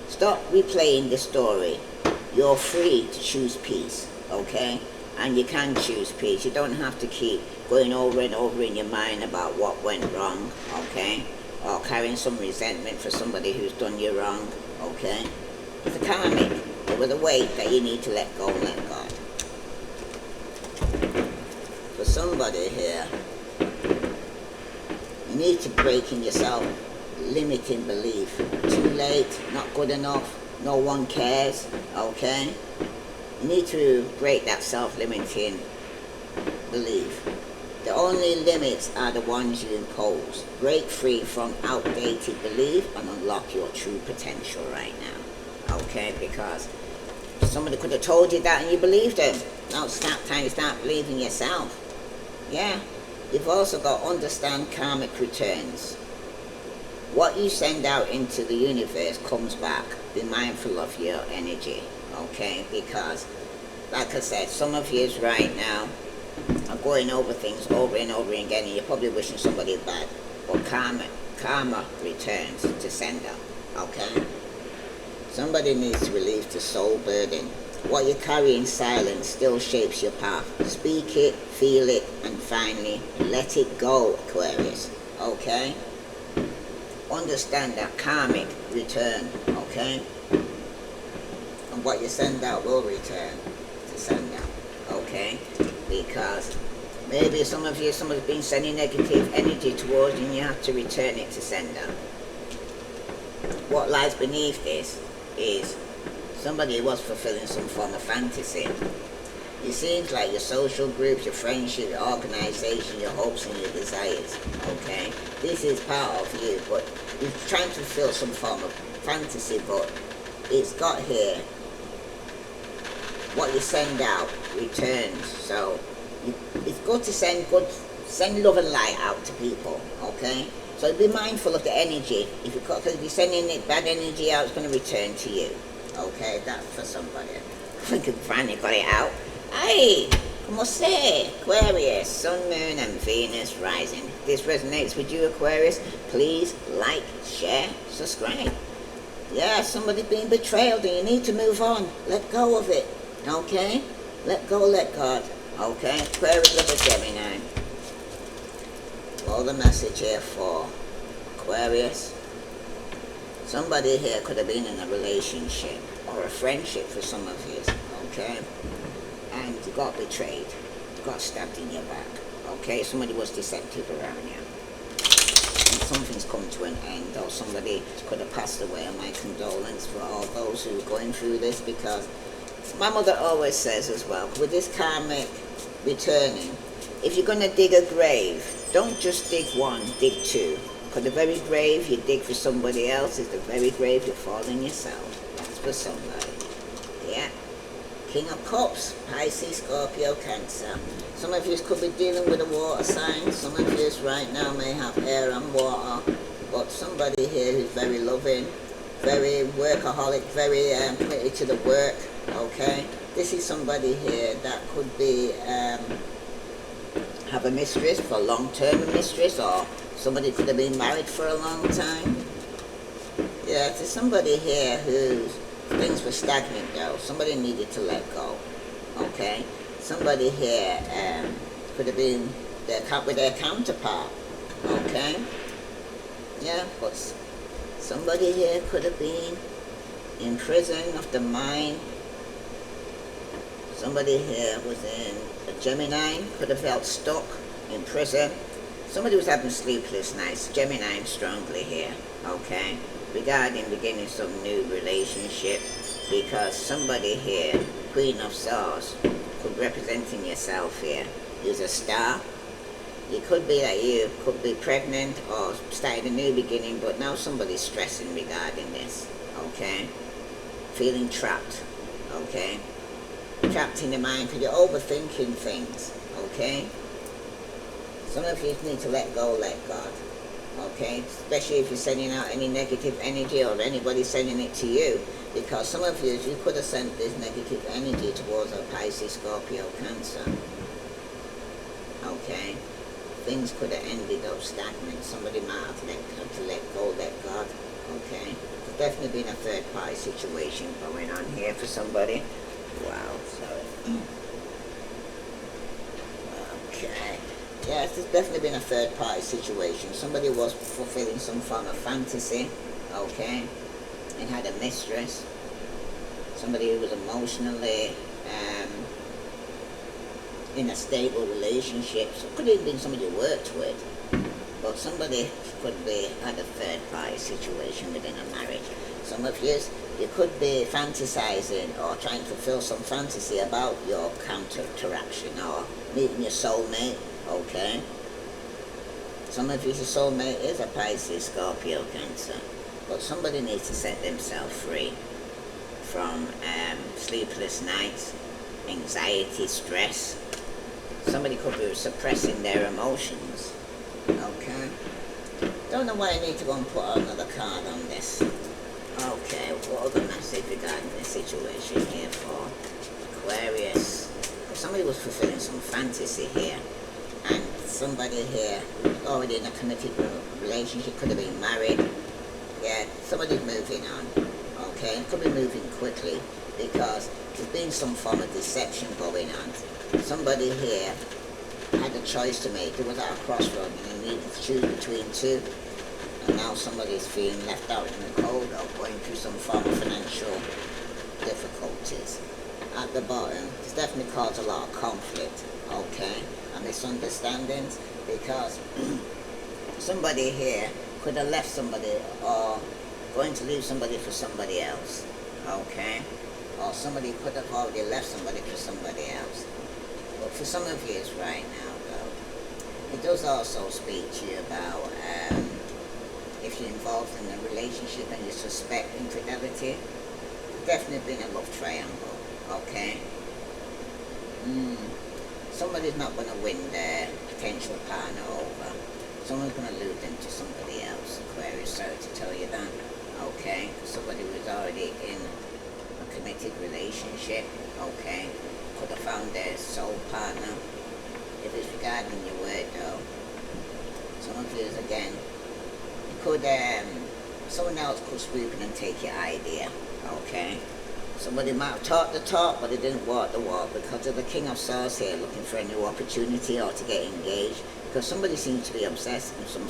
Stop replaying the story. You're free to choose peace, okay? And you can choose peace. You don't have to keep going over and over in your mind about what went wrong, okay? Or carrying some resentment for somebody who's done you wrong, okay? It's a karmic. It was a weight that you need to let go and let God. For somebody here, you need to break in yourself limiting belief. Too late, not good enough, no one cares, okay? You need to break that self-limiting belief. The only limits are the ones you impose. Break free from outdated belief and unlock your true potential right now, okay? Because somebody could have told you that and you believed them. Now it's time to start believing yourself. Yeah. You've also got to understand karmic returns. What you send out into the universe comes back. Be mindful of your energy, okay? Because, like I said, some of you right now are going over things over and over again, and you're probably wishing somebody bad. But karma returns to sender, okay? Somebody needs to release the soul burden. What you carry in silence still shapes your path. Speak it, feel it, and finally, let it go, Aquarius, okay? Understand that karmic return, okay? And what you send out will return to send out, okay? Because maybe somebody's been sending negative energy towards you and you have to return it to sender. What lies beneath this is somebody was fulfilling some form of fantasy. It seems like your social groups, your friendship, your organization, your hopes and your desires, okay? This is part of you, but you're trying to fulfill some form of fantasy, but it's got here, what you send out returns. So it's good to send love and light out to people, okay? So be mindful of the energy. Because if you're sending it bad energy out, it's going to return to you, okay? That's for somebody. I think I finally got it out. Hey, como se, Aquarius, Sun, Moon, and Venus rising. If this resonates with you, Aquarius, please like, share, subscribe. Yeah, somebody's being betrayed and you need to move on. Let go of it, okay? Let go, let God, okay? Aquarius, love a Gemini. All the message here for Aquarius. Somebody here could have been in a relationship or a friendship for some of you, okay? And you got betrayed, you got stabbed in your back, okay? Somebody was deceptive around you. And something's come to an end, or somebody could have passed away, and my condolence for all those who are going through this, because my mother always says as well, with this karmic returning, if you're going to dig a grave, don't just dig one, dig two. Because the very grave you dig for somebody else is the very grave you fall in yourself. That's for somebody. Yeah. King of Cups, Pisces, Scorpio, Cancer. Some of you could be dealing with a water sign. Some of you right now may have air and water. but somebody here who's very loving, very workaholic, very committed to the work, okay? This is somebody here that could be, have a mistress for a long-term mistress, or somebody could have been married for a long time. Yeah, there's somebody here whose things were stagnant though. Somebody needed to let go, okay? Somebody here could have been with their counterpart, okay? Yeah, but somebody here could have been in prison of the mind. Somebody here was in a Gemini, could have felt stuck in prison. Somebody was having sleepless nights, Gemini strongly here, okay? Regarding beginning some new relationship, because somebody here, Queen of Swords, could representing yourself here, is a star. It could be that you could be pregnant or started a new beginning, but now somebody's stressing regarding this, okay? Feeling trapped, okay? Trapped in the mind because you're overthinking things, okay? Some of you need to let go, let God, okay? Especially if you're sending out any negative energy or anybody sending it to you, because some of you could have sent this negative energy towards a Pisces, Scorpio, Cancer, okay? Things could have ended up stagnant. Somebody might have had to let go, let God, okay? There's definitely been a third party situation going on here for somebody. Wow, sorry. Okay. Yes, there's definitely been a third party situation. Somebody was fulfilling some form of fantasy, okay, and had a mistress. Somebody who was emotionally in a stable relationship. So it could have been somebody you worked with, but somebody could be had a third party situation within a marriage. Some of you could be fantasizing or trying to fulfill some fantasy about your counteraction or meeting your soulmate, okay? Some of you, your soulmate is a Pisces, Scorpio, Cancer, but somebody needs to set themselves free from sleepless nights, anxiety, stress. Somebody could be suppressing their emotions, okay? Don't know why I need to go and put out another card on this. Okay, what other message regarding this situation here for Aquarius? Somebody was fulfilling some fantasy here, and somebody here already in a committed relationship, could have been married. Yeah, somebody's moving on, okay? Could be moving quickly because there's been some form of deception going on. Somebody here had a choice to make. They was at a crossroad and they needed to choose between two. And now somebody's feeling left out in the cold or going through some form of financial difficulties. At the bottom, it's definitely caused a lot of conflict, okay, and misunderstandings, because somebody here could have left somebody or going to leave somebody for somebody else, okay, or somebody could have already left somebody for somebody else. But for some of you right now, though, it does also speak to you about if you're involved in a relationship and you suspect infidelity, definitely been a love triangle, okay? Somebody's not going to win their potential partner over. Someone's going to lose them to somebody else. Aquarius, sorry to tell you that, okay? Somebody who's already in a committed relationship, okay? Could have found their soul partner. If it's regarding your work, though, some of you, again, could someone else could swoop in and take your idea, okay? Somebody might have talked the talk, but they didn't walk the walk because of the King of Swords here, looking for a new opportunity or to get engaged. Because somebody seems to be obsessed and some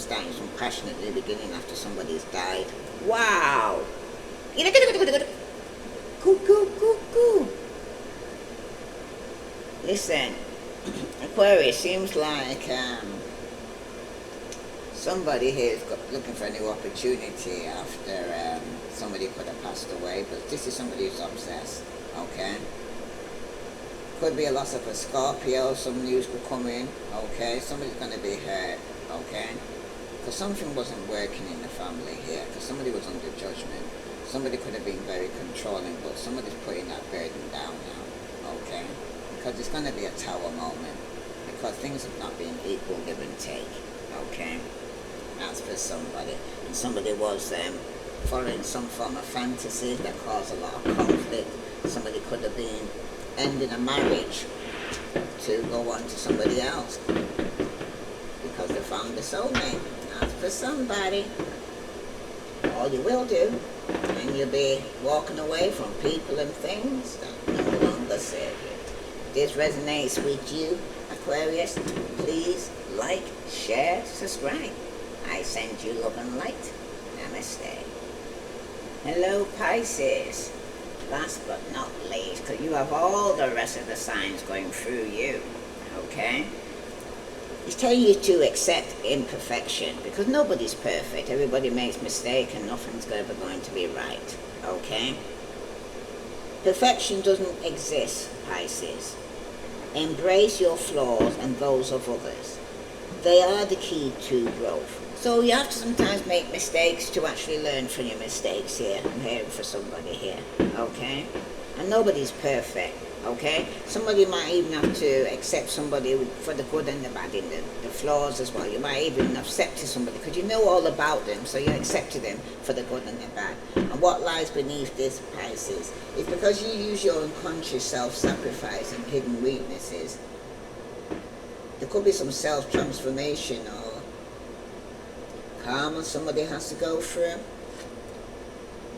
passionate new beginning after somebody's died. Wow! Cool. Listen, Aquarius, seems like somebody here is looking for a new opportunity after somebody could have passed away, but this is somebody who's obsessed, okay? Could be a loss of a Scorpio, some news could come in, okay? Somebody's going to be hurt, okay? Because something wasn't working in the family here, because somebody was under judgment. Somebody could have been very controlling, but somebody's putting that burden down now, okay? Because it's going to be a tower moment, because things have not been equal give and take, okay? That's for somebody. And somebody was following some form of fantasy that caused a lot of conflict. Somebody could have been ending a marriage to go on to somebody else because they found a soulmate. That's for somebody. Or you will do. And you'll be walking away from people and things that no longer serve you. If this resonates with you, Aquarius, please like, share, subscribe. I send you love and light. Namaste. Hello, Pisces. Last but not least, because you have all the rest of the signs going through you, okay? He's telling you to accept imperfection, because nobody's perfect. Everybody makes mistakes and nothing's ever going to be right, okay? Perfection doesn't exist, Pisces. Embrace your flaws and those of others. They are the key to growth. So you have to sometimes make mistakes to actually learn from your mistakes here. I'm hearing for somebody here, okay? And nobody's perfect, okay? Somebody might even have to accept somebody for the good and the bad, in the flaws as well. You might even accept somebody because you know all about them, so you accepted them for the good and the bad. And what lies beneath this, Pisces, is because you use your unconscious self-sacrifice and hidden weaknesses. There could be some self-transformation or karma somebody has to go through,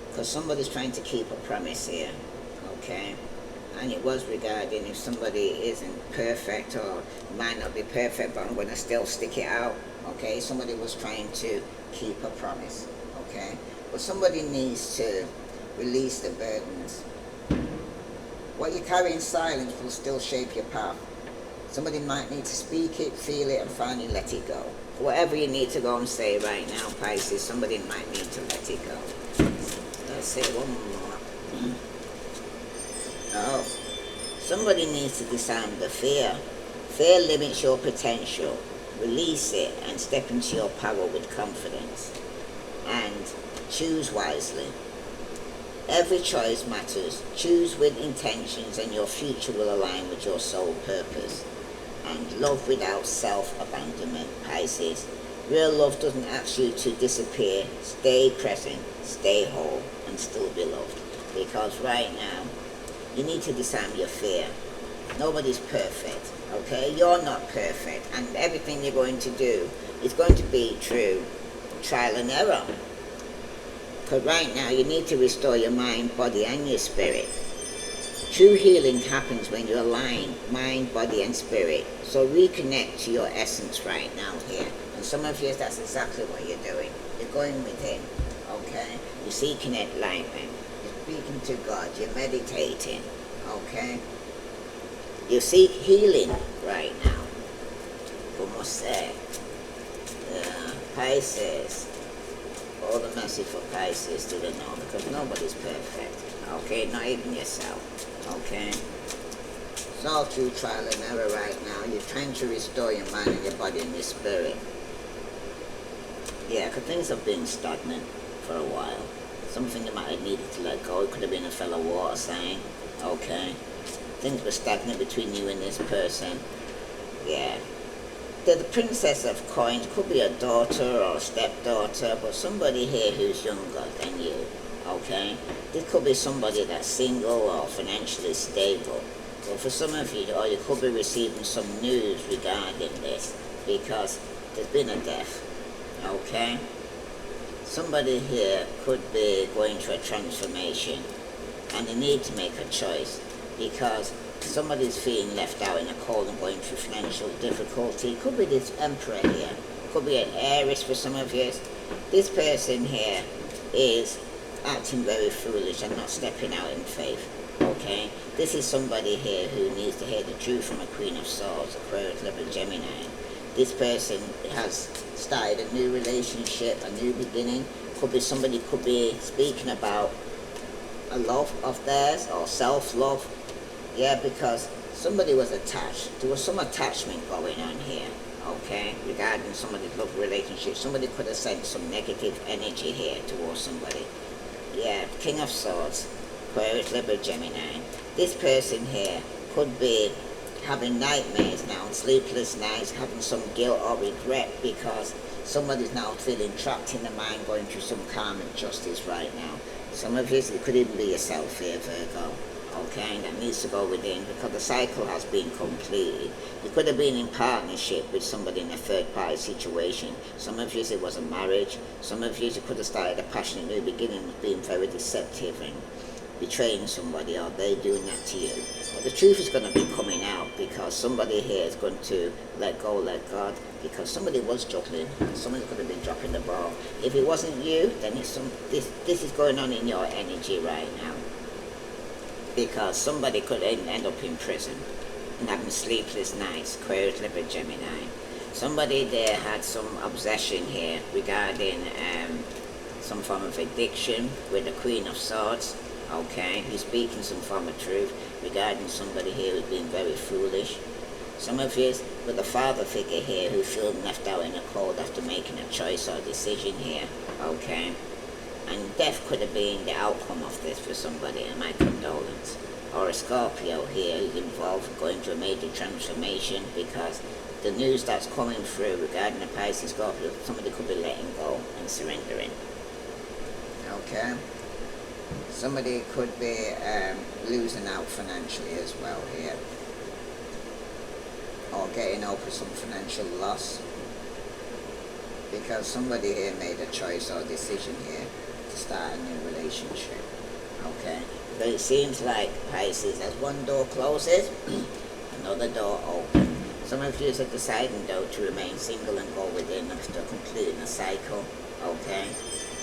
because somebody's trying to keep a promise here, okay? And it was regarding if somebody isn't perfect or might not be perfect, but I'm going to still stick it out, okay? Somebody was trying to keep a promise, okay? But somebody needs to release the burdens. What you carry in silence will still shape your path. Somebody might need to speak it, feel it, and finally let it go. Whatever you need to go and say right now, Pisces, somebody might need to let it go. Let's say one more. Oh, somebody needs to disarm the fear. Fear limits your potential. Release it and step into your power with confidence. And choose wisely. Every choice matters. Choose with intentions and your future will align with your soul purpose. And love without self-abandonment, Pisces. Real love doesn't ask you to disappear. Stay present, stay whole, and still be loved. Because right now, you need to disarm your fear. Nobody's perfect, okay? You're not perfect, and everything you're going to do is going to be through trial and error. Because right now, you need to restore your mind, body, and your spirit. True healing happens when you align mind, body, and spirit. So reconnect to your essence right now here. And some of you, that's exactly what you're doing. You're going within, okay? You're seeking enlightenment. You're speaking to God. You're meditating, okay? You seek healing right now. Como say? Pisces. All the message for Pisces to the know, because nobody's perfect, okay? Not even yourself, okay? It's all through trial and error right now. You're trying to restore your mind and your body and your spirit. Yeah, because things have been stagnant for a while. Something you might have needed to let go. It could have been a fellow water sign, okay? Things were stagnant between you and this person. Yeah. They're the princess of coins. Could be a daughter or a stepdaughter, but somebody here who's younger than you, okay? This could be somebody that's single or financially stable. But for some of you, or you could be receiving some news regarding this, because there's been a death, okay? Somebody here could be going through a transformation, and they need to make a choice, because somebody's feeling left out in a cold and going through financial difficulty. Could be this Emperor here. Could be an Aries for some of you. This person here is acting very foolish and not stepping out in faith. Okay? This is somebody here who needs to hear the truth from a Queen of Swords, Aquarius, Libra, Gemini. This person has started a new relationship, a new beginning. Could be somebody could be speaking about a love of theirs or self-love. Yeah, because somebody was attached. There was some attachment going on here, okay, regarding somebody's love relationship. Somebody could have sent some negative energy here towards somebody. Yeah, King of Swords, Aquarius, Libra, Gemini. This person here could be having nightmares now, sleepless nights, having some guilt or regret because Somebody's now feeling trapped in the mind, going through some karmic justice right now. Some of you, it could even be yourself here, Virgo. Okay, that needs to go within because the cycle has been completed. You could have been in partnership with somebody in a third party situation. Some of you, it was a marriage. Some of you, could have started a passionate new beginning, being very deceptive and betraying somebody, or they doing that to you. But the truth is going to be coming out because somebody here is going to let go, let God, because somebody was juggling. Somebody could have been dropping the ball. If it wasn't you, then it's this is going on in your energy right now. Because somebody could end up in prison and having sleepless nights, Aquarius, Libra, Gemini. Somebody there had some obsession here regarding some form of addiction with the Queen of Swords. Okay, he's speaking some form of truth regarding somebody here who's being very foolish. Some of you with a father figure here who feels left out in the cold after making a choice or decision here. Okay. And death could have been the outcome of this for somebody, and my condolence. Or a Scorpio here who's involved in going through a major transformation because the news that's coming through regarding the Pisces Scorpio, somebody could be letting go and surrendering. Okay? Somebody could be losing out financially as well here. Or getting over some financial loss. Because somebody here made a choice or decision here to start a new relationship. Okay? But it seems like Pisces, as one door closes, another door opens. Some of you are deciding though to remain single and go within after completing a cycle. Okay?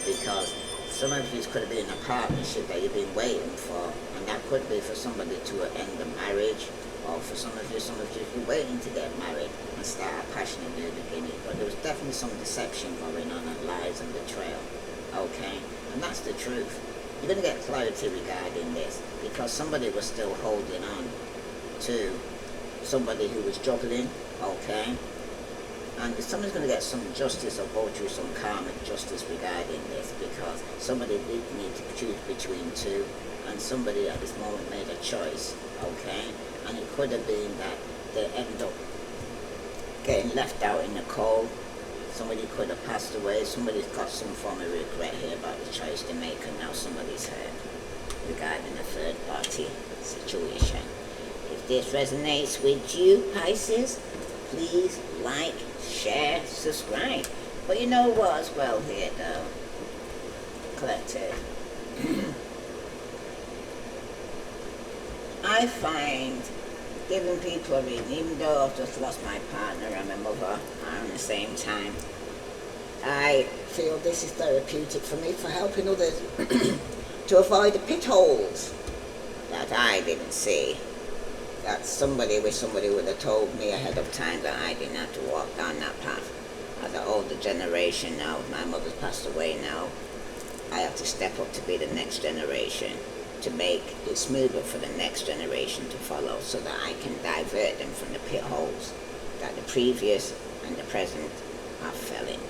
Because some of you could have been in a partnership that you've been waiting for, and that could be for somebody to end a marriage, or for some of you have been waiting to get married and start a passionate new beginning. But there was definitely some deception going on and lies and betrayal. Okay? And that's the truth. You're going to get clarity regarding this because somebody was still holding on to somebody who was juggling. Okay? And somebody's going to get some justice or go through some karmic justice regarding this because somebody did need to choose between two, and somebody at this moment made a choice. Okay? And it could have been that they end up getting left out in the cold. Somebody could have passed away. Somebody's got some form of regret here about the choice they make, and now somebody's hurt regarding a third party situation. If this resonates with you, Pisces, please like, share, subscribe. But you know what as well here though, collective. I find giving people a reading, even though I've just lost my partner and my mother at the same time, I feel this is therapeutic for me for helping others to avoid the pit holes that I didn't see. That somebody would have told me ahead of time that I didn't have to walk down that path. As an older generation now, my mother's passed away now, I have to step up to be the next generation, to make it smoother for the next generation to follow so that I can divert them from the pit holes that the previous and the present have fell in.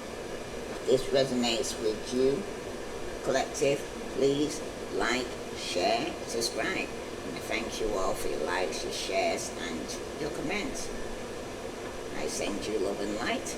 If this resonates with you, collective, please like, share, subscribe. And I thank you all for your likes, your shares, and your comments. I send you love and light.